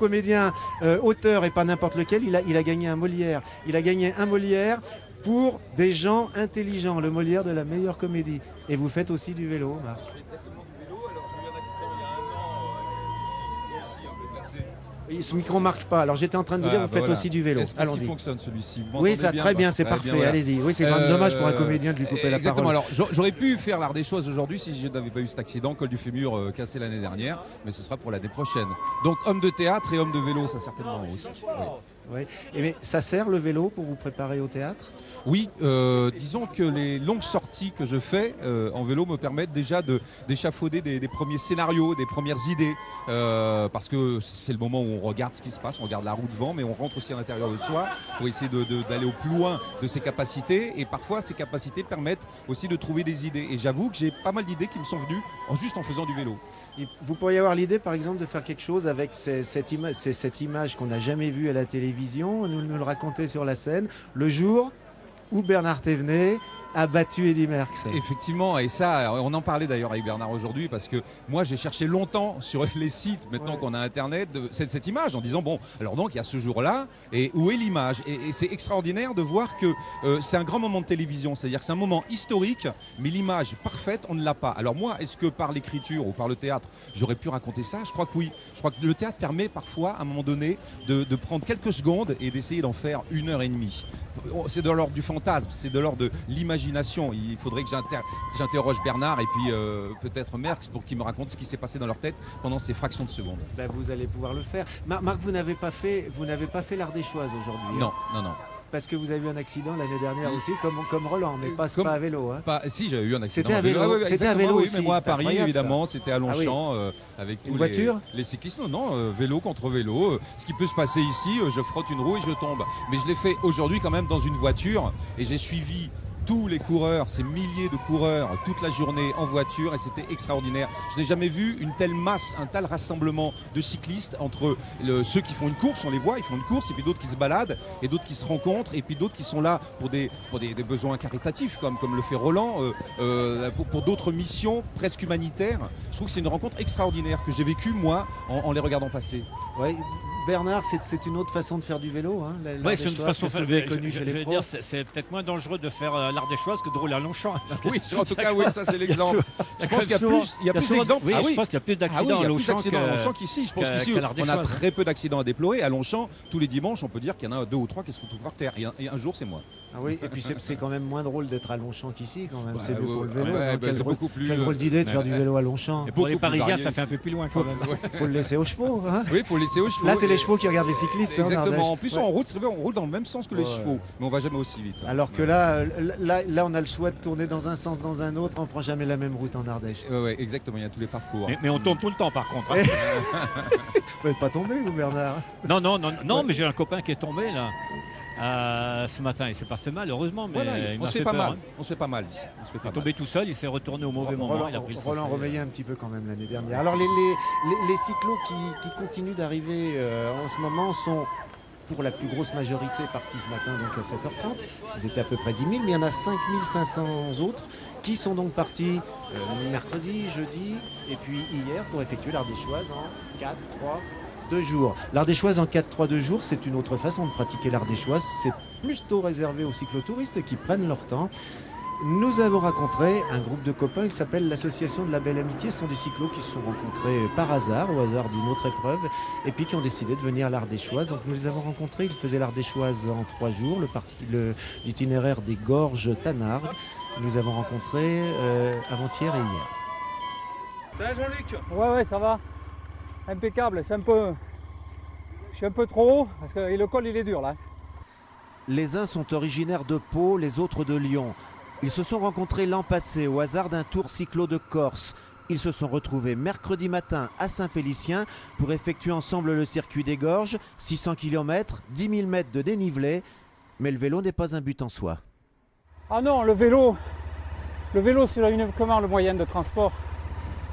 auteur et pas n'importe lequel. Il a gagné un Molière. Il a gagné un Molière pour des gens intelligents, le Molière de la meilleure comédie. Et vous faites aussi du vélo, Marc. Je fais exactement du vélo. Alors j'ai eu un accident il y a 1 an. Aussi un peu blessé. Ce micro ne marche pas. Alors j'étais en train de vous dire, vous faites aussi du vélo. Est-ce qu'il fonctionne celui-ci? Oui, ça très bien, c'est parfait. Bien, allez-y. Oui, c'est quand même dommage pour un comédien de lui couper la parole. Alors j'aurais pu faire l'Ardéchoise aujourd'hui si je n'avais pas eu cet accident, col du fémur cassé l'année dernière, mais ce sera pour l'année prochaine. Donc homme de théâtre et homme de vélo, ça certainement aussi. Oui. Mais ça sert le vélo pour vous préparer au théâtre? Oui, disons que les longues sorties que je fais en vélo me permettent déjà d'échafauder des premiers scénarios, des premières idées, parce que c'est le moment où on regarde ce qui se passe, on regarde la roue devant, mais on rentre aussi à l'intérieur de soi pour essayer d'aller au plus loin de ses capacités, et parfois ces capacités permettent aussi de trouver des idées. Et j'avoue que j'ai pas mal d'idées qui me sont venues juste en faisant du vélo. Vous pourriez avoir l'idée, par exemple, de faire quelque chose avec cette image qu'on n'a jamais vue à la télévision, nous le raconter sur la scène, le jour où Bernard Thévenet a battu Eddy Merckx. Effectivement, et ça, on en parlait d'ailleurs avec Bernard aujourd'hui, parce que moi j'ai cherché longtemps sur les sites, maintenant qu'on a Internet, cette image, en disant bon, alors donc il y a ce jour-là, et où est l'image? Et c'est extraordinaire de voir que c'est un grand moment de télévision, c'est-à-dire que c'est un moment historique, mais l'image parfaite, on ne l'a pas. Alors moi, est-ce que par l'écriture ou par le théâtre, j'aurais pu raconter ça? Je crois que oui. Je crois que le théâtre permet parfois, à un moment donné, de prendre quelques secondes et d'essayer d'en faire 1h30. C'est de l'ordre du fantasme, c'est de l'ordre de l'imagination. Il faudrait que j'interroge Bernard et puis peut-être Merckx pour qu'il me raconte ce qui s'est passé dans leur tête pendant ces fractions de secondes. Ben, vous allez pouvoir le faire. Marc, vous n'avez pas fait l'Ardéchoise aujourd'hui. Non, non, non. Parce que vous avez eu un accident l'année dernière aussi, comme Roland, mais pas à vélo. Hein. Si, j'avais eu un accident. C'était à vélo. C'était à vélo oui, aussi. Mais moi à Paris, évidemment, c'était à Longchamp avec tous les cyclistes. Non, vélo contre vélo. Ce qui peut se passer ici, je frotte une roue et je tombe. Mais je l'ai fait aujourd'hui quand même dans une voiture et j'ai suivi tous les coureurs, ces milliers de coureurs, toute la journée en voiture, et c'était extraordinaire. Je n'ai jamais vu une telle masse, un tel rassemblement de cyclistes entre ceux qui font une course, on les voit, ils font une course, et puis d'autres qui se baladent, et d'autres qui se rencontrent, et puis d'autres qui sont là pour des besoins caritatifs, comme le fait Roland, pour d'autres missions presque humanitaires. Je trouve que c'est une rencontre extraordinaire que j'ai vécue, moi, en les regardant passer. Ouais. Bernard, c'est une autre façon de faire du vélo. Hein, oui, c'est une façon de faire du vélo. C'est peut-être moins dangereux de faire l'Ardéchoise que de rouler à Longchamp. Oui, en tout cas, oui, ça c'est l'exemple. Je pense qu'il y a plus d'exemples. Oui, je pense qu'il y a plus d'accidents à Longchamp qu'ici. Je pense qu'ici, on a très peu d'accidents à déplorer. À Longchamp, tous les dimanches, on peut dire qu'il y en a 2 ou 3 qui se retrouvent par terre. Et un jour, c'est moi. Ah oui, et puis c'est quand même moins drôle d'être à Longchamp qu'ici, quand même. C'est mieux pour le vélo. C'est beaucoup plus. Quelle drôle d'idée de faire du vélo à Longchamp. Pour les Parisiens, ça fait un peu plus loin quand même. Il faut le laisser aux chevaux. Oui, il faut le laisser aux chevaux. Là, c'est les chevaux qui regardent les cyclistes. Exactement. En plus, on roule dans le même sens que les chevaux, mais on va jamais aussi vite. Alors que là, on a le choix de tourner dans un sens, dans un autre. On prend jamais la même route en Ardèche. Oui, exactement. Il y a tous les parcours. Mais on tourne tout le temps, par contre. Vous n'êtes pas tombé, vous, Bernard? Non, mais j'ai un copain qui est tombé là. Ce matin, il s'est pas fait mal, heureusement, mais voilà, il on se fait pas mal. On se fait pas mal ici. Il est tombé tout seul, il s'est retourné au mauvais moment. Il a pris le Roland reveillait un petit peu quand même l'année dernière. Alors les cyclos qui continuent d'arriver en ce moment sont pour la plus grosse majorité partis ce matin donc à 7h30. Ils étaient à peu près 10 000, mais il y en a 5 500 autres qui sont donc partis mercredi, jeudi et puis hier pour effectuer l'Ardéchoise en 4, 3, 2 jours. L'Ardéchoise en 4-3-2 jours, c'est une autre façon de pratiquer l'Ardéchoise. C'est plutôt réservé aux cyclotouristes qui prennent leur temps. Nous avons rencontré un groupe de copains qui s'appelle l'Association de la Belle Amitié. Ce sont des cyclos qui se sont rencontrés par hasard, au hasard d'une autre épreuve, et puis qui ont décidé de venir à l'Ardéchoise. Donc nous les avons rencontrés, ils faisaient l'Ardéchoise en 3 jours, l'itinéraire des Gorges Tanargues. Nous avons rencontré avant-hier et hier. Ça va Jean-Luc? Ouais, ça va. Impeccable, je suis un peu trop haut parce que le col il est dur là. Les uns sont originaires de Pau, les autres de Lyon. Ils se sont rencontrés l'an passé au hasard d'un tour cyclo de Corse. Ils se sont retrouvés mercredi matin à Saint-Félicien pour effectuer ensemble le circuit des Gorges, 600 km, 10 000 mètres de dénivelé. Mais le vélo n'est pas un but en soi. Ah non, le vélo c'est uniquement le moyen de transport.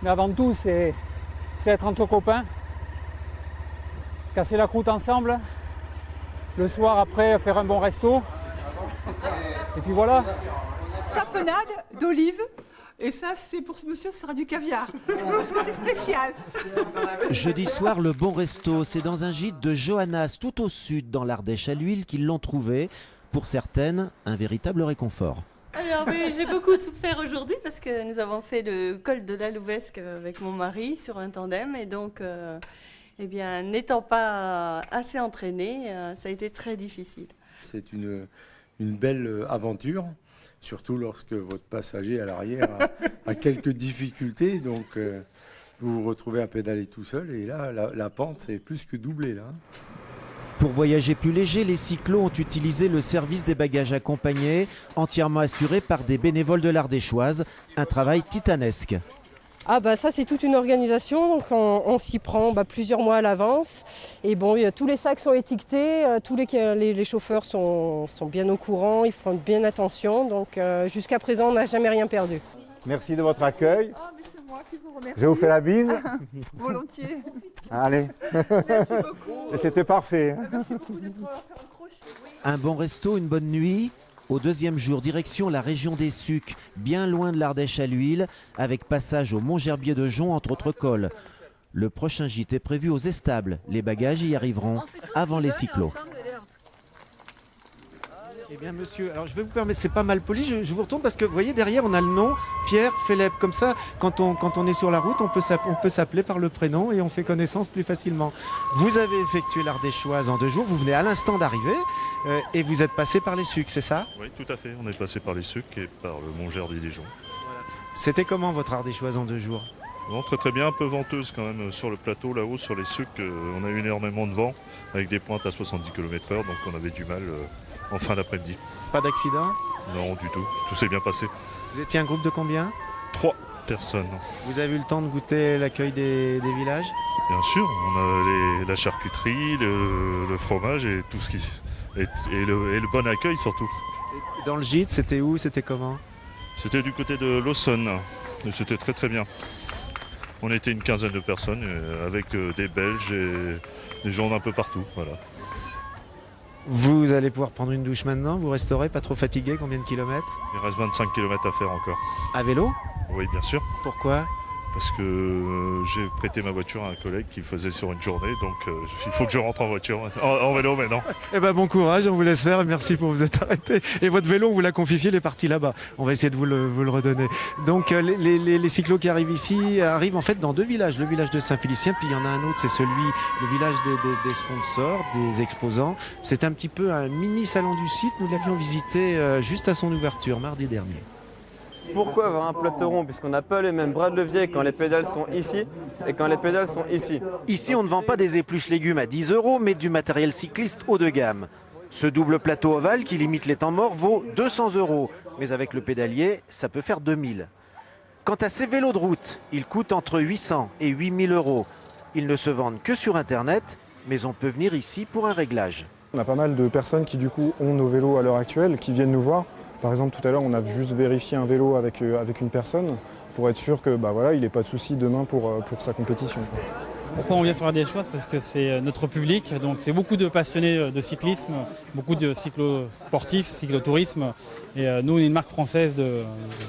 Mais avant tout c'est être entre copains, casser la croûte ensemble, le soir après faire un bon resto, et puis voilà. Tapenade d'olive, et ça c'est pour ce monsieur, ce sera du caviar, parce que c'est spécial. Jeudi soir, le bon resto, c'est dans un gîte de Johannas, tout au sud, dans l'Ardèche à l'huile, qu'ils l'ont trouvé. Pour certaines, un véritable réconfort. Alors oui, j'ai beaucoup souffert aujourd'hui parce que nous avons fait le col de la Louvesque avec mon mari sur un tandem et donc n'étant pas assez entraîné, ça a été très difficile. C'est une belle aventure, surtout lorsque votre passager à l'arrière a quelques difficultés, donc vous vous retrouvez à pédaler tout seul et là la pente c'est plus que doublé là. Pour voyager plus léger, les cyclos ont utilisé le service des bagages accompagnés, entièrement assuré par des bénévoles de l'Ardéchoise. Un travail titanesque. Ah bah ça c'est toute une organisation, donc on s'y prend plusieurs mois à l'avance. Et bon, tous les sacs sont étiquetés, tous les chauffeurs sont bien au courant, ils font bien attention. Donc jusqu'à présent on n'a jamais rien perdu. Merci de votre accueil. Moi qui vous remercie. Je vous fais la bise. Volontiers. Allez. Merci beaucoup. Et c'était parfait. Merci beaucoup d'être fait un crochet. Un bon resto, une bonne nuit. Au deuxième jour, direction la région des Sucs, bien loin de l'Ardèche à l'huile, avec passage au Mont-Gerbier de Jonc, entre autres cols. Le prochain gîte est prévu aux Estables. Les bagages y arriveront avant les cyclos. Eh bien monsieur, alors je vais vous permettre, c'est pas mal poli, je vous retourne parce que vous voyez derrière on a le nom, Pierre Phélep, comme ça quand on est sur la route on peut s'appeler par le prénom et on fait connaissance plus facilement. Vous avez effectué l'Ardéchoise en 2 jours, vous venez à l'instant d'arriver et vous êtes passé par les Sucs, c'est ça? Oui, tout à fait, on est passé par les Sucs et par le Mont-Gerbier des Joncs. Voilà. C'était comment votre Ardéchoise en 2 jours? Bon, très très bien, un peu venteuse quand même sur le plateau là-haut, sur les Sucs, on a eu énormément de vent avec des pointes à 70 km/h, donc on avait du mal en fin d'après-midi. Pas d'accident? Non, du tout. Tout s'est bien passé. Vous étiez un groupe de combien? 3 personnes. Vous avez eu le temps de goûter l'accueil des villages? Bien sûr, on a la charcuterie, le fromage et tout ce qui... Et le bon accueil surtout. Et dans le gîte, c'était où? C'était comment? C'était du côté de l'Aussonne. Et c'était très très bien. On était une quinzaine de personnes avec des Belges et des gens d'un peu partout. Voilà. Vous allez pouvoir prendre une douche maintenant, vous resterez pas trop fatigué, combien de kilomètres? Il reste 25 km à faire encore. À vélo? Oui, bien sûr. Pourquoi? Parce que j'ai prêté ma voiture à un collègue qui faisait sur une journée, donc il faut que je rentre en voiture, en vélo maintenant. Eh ben bon courage, on vous laisse faire et merci pour vous être arrêté. Et votre vélo, on vous l'a confié, il est parti là-bas. On va essayer de vous le redonner. Donc les cyclos qui arrivent ici arrivent en fait dans 2 villages. Le village de Saint-Félicien, puis il y en a un autre, c'est le village des sponsors, des exposants. C'est un petit peu un mini salon du site. Nous l'avions visité juste à son ouverture, mardi dernier. Pourquoi avoir un plateau rond puisqu'on n'a pas les mêmes bras de levier quand les pédales sont ici et quand les pédales sont ici? Ici, on ne vend pas des épluches légumes à 10 €, mais du matériel cycliste haut de gamme. Ce double plateau ovale qui limite les temps morts vaut 200 €, mais avec le pédalier, ça peut faire 2000. Quant à ces vélos de route, ils coûtent entre 800 et 8000 €. Ils ne se vendent que sur Internet, mais on peut venir ici pour un réglage. On a pas mal de personnes qui du coup ont nos vélos à l'heure actuelle, qui viennent nous voir. Par exemple, tout à l'heure, on a juste vérifié un vélo avec une personne pour être sûr que il n'ait pas de soucis demain pour sa compétition. Pourquoi on vient sur Ardéchoise? Parce que c'est notre public, donc c'est beaucoup de passionnés de cyclisme, beaucoup de cyclosportifs, cyclotourisme. Et nous, on est une marque française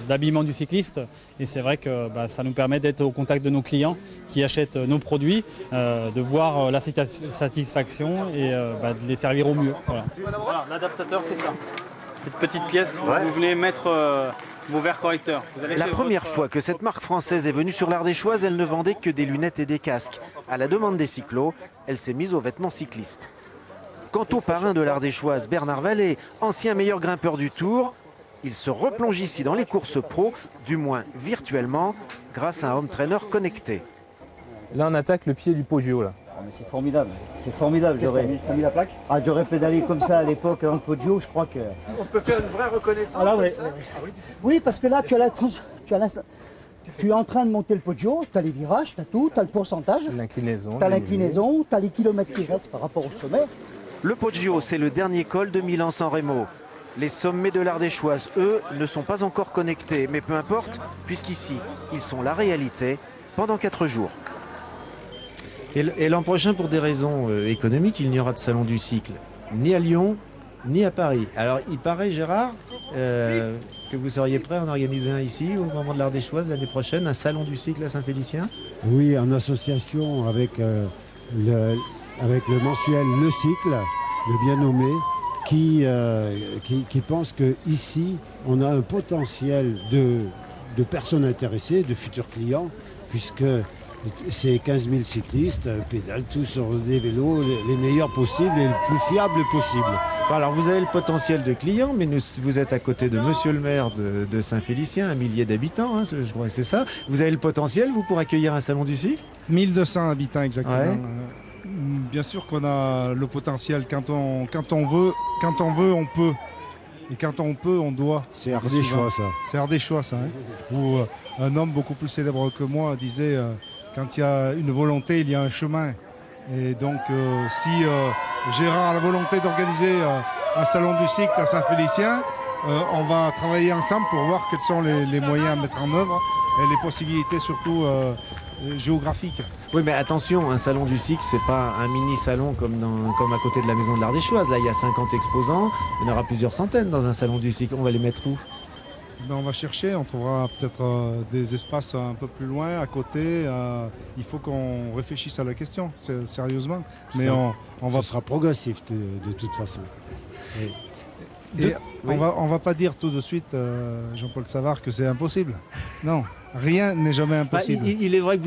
d'habillement du cycliste. Et c'est vrai que ça nous permet d'être au contact de nos clients qui achètent nos produits, de voir la satisfaction et de les servir au mieux. Voilà, l'adaptateur, c'est ça. Cette petite pièce, vous venez mettre vos verres correcteurs. La première fois que cette marque française est venue sur l'Ardéchoise, elle ne vendait que des lunettes et des casques. À la demande des cyclos, elle s'est mise aux vêtements cyclistes. Quant au parrain de l'Ardéchoise, Bernard Vallée, ancien meilleur grimpeur du Tour, il se replonge ici dans les courses pro, du moins virtuellement, grâce à un home trainer connecté. Là, on attaque le pied du Poggio, là. C'est formidable, c'est formidable. J'aurais mis la plaque. J'aurais pédalé comme ça à l'époque dans le Poggio, je crois que... On peut faire une vraie reconnaissance comme ça. Oui, parce que là, tu es en train de monter le Poggio, tu as les virages, tu as tout, tu as le pourcentage. L'inclinaison. Tu as l'inclinaison, tu as les kilomètres qui restent par rapport au sommet. Le Poggio, c'est le dernier col de Milan-San Remo. Les sommets de l'Ardéchoise, eux, ne sont pas encore connectés, mais peu importe, puisqu'ici, ils sont la réalité pendant 4 jours. Et l'an prochain, pour des raisons économiques, il n'y aura de salon du cycle, ni à Lyon, ni à Paris. Alors, il paraît, Gérard, que vous seriez prêt à en organiser un ici, au moment de l'Ardéchoise, l'année prochaine, un salon du cycle à Saint-Félicien? Oui, en association avec le mensuel Le Cycle, le bien nommé, qui pense qu'ici, on a un potentiel de personnes intéressées, de futurs clients, puisque ces 15 000 cyclistes pédalent tous sur des vélos les meilleurs possibles et les plus fiables possibles. Alors vous avez le potentiel de clients, mais vous êtes à côté de monsieur le maire de Saint-Félicien, 1 millier d'habitants, hein, je crois que c'est ça. Vous avez le potentiel, vous, pour accueillir un salon du cycle? 1200 habitants exactement. Ouais. Bien sûr qu'on a le potentiel. Quand on veut, on peut. Et quand on peut, on doit. C'est Ardéchois, ça. C'est Ardéchois, ça. Hein. Où un homme beaucoup plus célèbre que moi disait quand il y a une volonté, il y a un chemin. Et donc, si Gérard a la volonté d'organiser un salon du cycle à Saint-Félicien, on va travailler ensemble pour voir quels sont les moyens à mettre en œuvre et les possibilités surtout géographique. Oui, mais attention, un salon du cycle, c'est pas un mini salon comme à côté de la maison de l'Ardéchoise. Là, il y a 50 exposants, il y en aura plusieurs centaines dans un salon du cycle. On va les mettre où? Ben, on va chercher, on trouvera peut-être des espaces un peu plus loin, à côté. Il faut qu'on réfléchisse à la question, sérieusement. Mais ça sera progressif de toute façon. Et on va pas dire tout de suite, Jean-Paul Savard, que c'est impossible. Non, rien n'est jamais impossible. Il est vrai que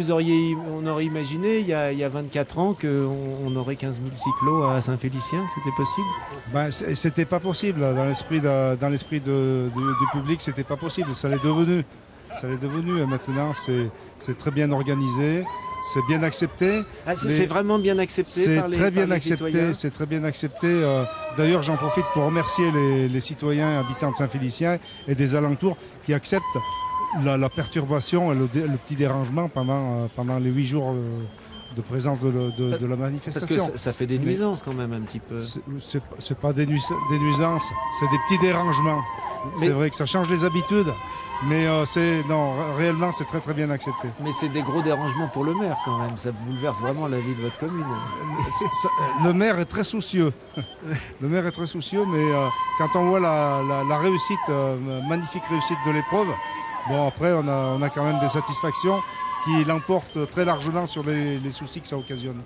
on aurait imaginé il y a 24 ans qu'on aurait 15 000 cyclos à Saint-Félicien, que c'était possible. C'était pas possible. Dans l'esprit du public, c'était pas possible. Ça l'est devenu. Et maintenant, c'est très bien organisé. C'est bien accepté. C'est vraiment bien accepté par les citoyens. C'est très bien accepté. D'ailleurs, j'en profite pour remercier les citoyens habitants de Saint-Félicien et des alentours qui acceptent la perturbation et le petit dérangement pendant les 8 jours de présence de la manifestation. Parce que ça fait des nuisances quand même un petit peu. C'est pas des nuisances, c'est des petits dérangements. C'est vrai que ça change les habitudes. Mais réellement, c'est très très bien accepté. Mais c'est des gros dérangements pour le maire quand même. Ça bouleverse vraiment la vie de votre commune. Le maire est très soucieux. Le maire est très soucieux, mais quand on voit la réussite, magnifique réussite de l'épreuve, bon après on a quand même des satisfactions qui l'emportent très largement sur les soucis que ça occasionne.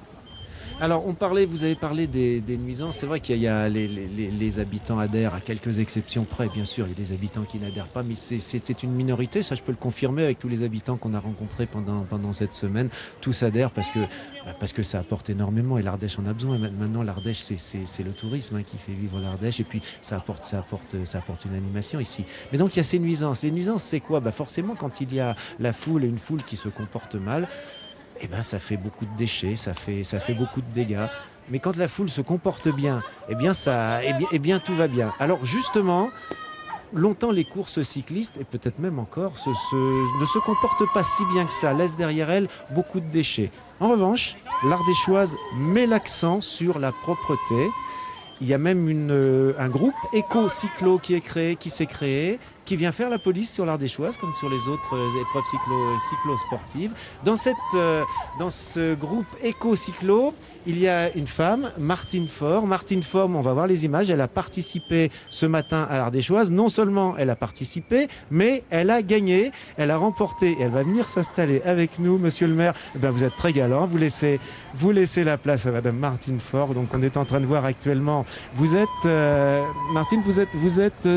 Alors vous avez parlé des nuisances. C'est vrai qu'il y a les habitants adhèrent à quelques exceptions près, bien sûr. Il y a des habitants qui n'adhèrent pas, mais c'est une minorité. Ça, je peux le confirmer avec tous les habitants qu'on a rencontrés pendant cette semaine. Tous adhèrent parce que ça apporte énormément et l'Ardèche en a besoin. Et maintenant, l'Ardèche, c'est le tourisme qui fait vivre l'Ardèche et puis ça apporte une animation ici. Mais donc il y a ces nuisances. Les nuisances, c'est quoi? Forcément, quand il y a une foule qui se comporte mal, ça fait beaucoup de déchets, ça fait beaucoup de dégâts. Mais quand la foule se comporte bien, tout va bien. Alors justement, longtemps les courses cyclistes, et peut-être même encore, ne se comportent pas si bien que ça, laissent derrière elles beaucoup de déchets. En revanche, l'Ardéchoise met l'accent sur la propreté. Il y a même un groupe éco-cyclo qui s'est créé, qui vient faire la police sur l'Ardéchoise, comme sur les autres épreuves cyclo-sportives. Dans ce groupe éco-cyclo, il y a une femme, Martine Faure. Martine Faure, on va voir les images, elle a participé ce matin à l'Ardéchoise. Non seulement elle a participé, mais elle a gagné, elle a remporté. Et elle va venir s'installer avec nous, monsieur le maire. Vous êtes très galant, vous laissez la place à madame Martine Faure. Donc on est en train de voir actuellement. Vous êtes, Martine, vous êtes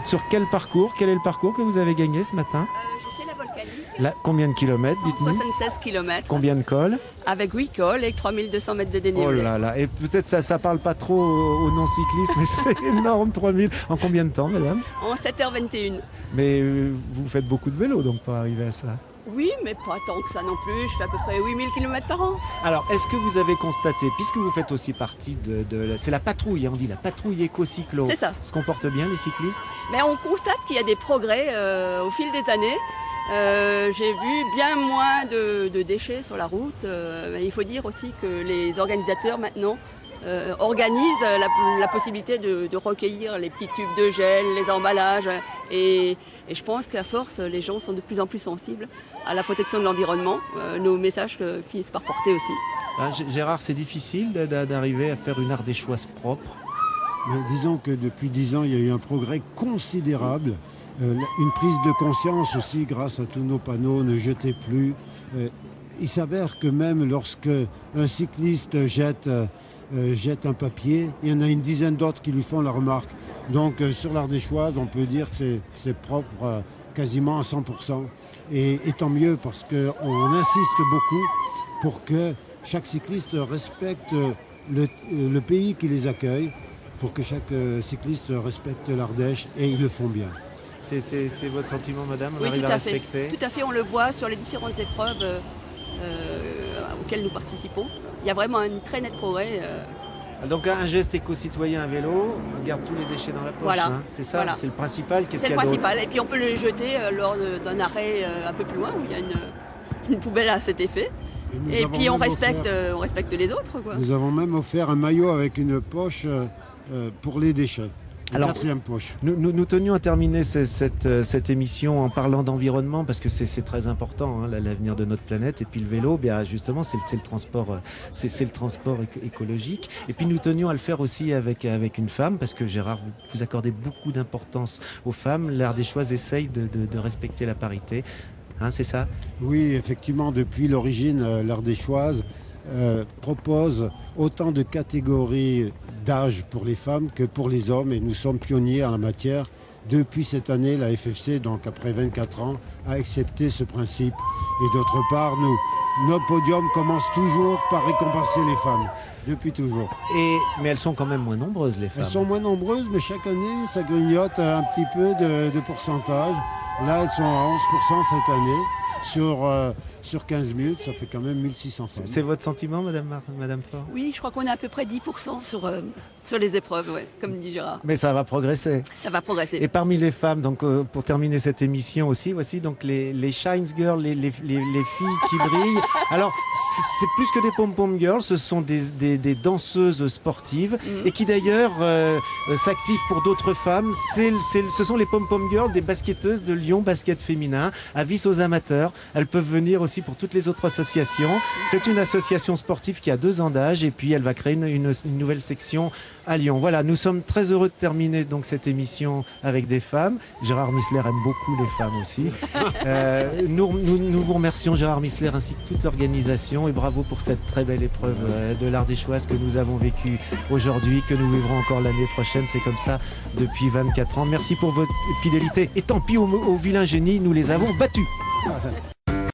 sur quel parcours? Quel est le parcours que vous avez gagné ce matin? J'ai fait la volcanique. Combien de kilomètres, dites-nous? 76 km. Combien de cols? Avec 8 cols et 3200 mètres de dénivelé. Oh là là, et peut-être ça parle pas trop aux non-cyclistes, mais c'est énorme, 3000. En combien de temps, madame? En 7h21. Mais vous faites beaucoup de vélo donc pour arriver à ça? Oui, mais pas tant que ça non plus. Je fais à peu près 8000 km par an. Alors, est-ce que vous avez constaté, puisque vous faites aussi partie c'est la patrouille, on dit la patrouille éco-cyclo. C'est ça. Se comportent bien les cyclistes? Mais on constate qu'il y a des progrès au fil des années. J'ai vu bien moins de déchets sur la route. Il faut dire aussi que les organisateurs maintenant organisent la possibilité de recueillir les petits tubes de gel, les emballages. Et je pense qu'à force, les gens sont de plus en plus sensibles à la protection de l'environnement. Nos messages finissent par porter aussi. Gérard, c'est difficile d'arriver à faire une Ardéchoise propre? Mais disons que depuis 10 ans, il y a eu un progrès considérable. Une prise de conscience aussi grâce à tous nos panneaux, ne jetez plus. Il s'avère que même lorsque un cycliste jette un papier, il y en a une dizaine d'autres qui lui font la remarque. Donc sur l'Ardéchoise, on peut dire que c'est propre quasiment à 100%. Et tant mieux parce qu'on insiste beaucoup pour que chaque cycliste respecte le pays qui les accueille, pour que chaque cycliste respecte l'Ardèche, et ils le font bien. C'est votre sentiment, madame? On oui, arrive tout à à fait. respecter? Tout à fait, on le voit sur les différentes épreuves auxquelles nous participons. Il y a vraiment un très net progrès. Donc un geste éco-citoyen à vélo, on garde tous les déchets dans la poche. Voilà. Hein. C'est ça, voilà. C'est le principal. Qu'est-ce C'est qu'il le y a d'autre? principal. Et puis on peut les jeter lors d'un arrêt un peu plus loin où il y a une poubelle à cet effet. Et puis on respecte les autres, quoi. Nous avons même offert un maillot avec une poche pour les déchets. Alors, quatrième poche. Nous tenions à terminer cette émission en parlant d'environnement parce que c'est très important, hein, l'avenir de notre planète. Et puis le vélo, bien justement, c'est le transport, c'est le transport écologique. Et puis nous tenions à le faire aussi avec une femme parce que Gérard, vous accordez beaucoup d'importance aux femmes. L'Ardéchoise essaye de respecter la parité. Hein, c'est ça ? Oui, effectivement, depuis l'origine, l'Ardéchoise propose autant de catégories d'âge pour les femmes que pour les hommes et nous sommes pionniers en la matière. Depuis cette année, la FFC, donc après 24 ans, a accepté ce principe. Et d'autre part, nos podiums commencent toujours par récompenser les femmes, depuis toujours. Mais elles sont quand même moins nombreuses, les femmes. Elles sont moins nombreuses, mais chaque année, ça grignote un petit peu de pourcentage. Là, elles sont à 11% cette année. Sur 15 000, ça fait quand même 1600 femmes. C'est votre sentiment, Madame Faure ? Oui, je crois qu'on est à peu près 10% sur les épreuves, ouais, comme dit Gérard. Mais ça va progresser. Ça va progresser. Et parmi les femmes, donc, pour terminer cette émission aussi, voici donc les Shines Girls, les filles qui brillent. Alors, c'est plus que des pom-pom girls, ce sont des danseuses sportives et qui d'ailleurs s'activent pour d'autres femmes. Ce sont les pom-pom girls des basketteuses de Lyon Basket Féminin, avis aux amateurs. Elles peuvent venir aussi pour toutes les autres associations. C'est une association sportive qui a 2 ans d'âge et puis elle va créer une nouvelle section à Lyon. Voilà, nous sommes très heureux de terminer donc cette émission avec des femmes. Gérard Missler aime beaucoup les femmes aussi. Nous vous remercions, Gérard Missler, ainsi que toute l'organisation et bravo pour cette très belle épreuve de l'Ardéchoise que nous avons vécue aujourd'hui, que nous vivrons encore l'année prochaine. C'est comme ça depuis 24 ans. Merci pour votre fidélité et tant pis aux vilains génies, nous les avons battus.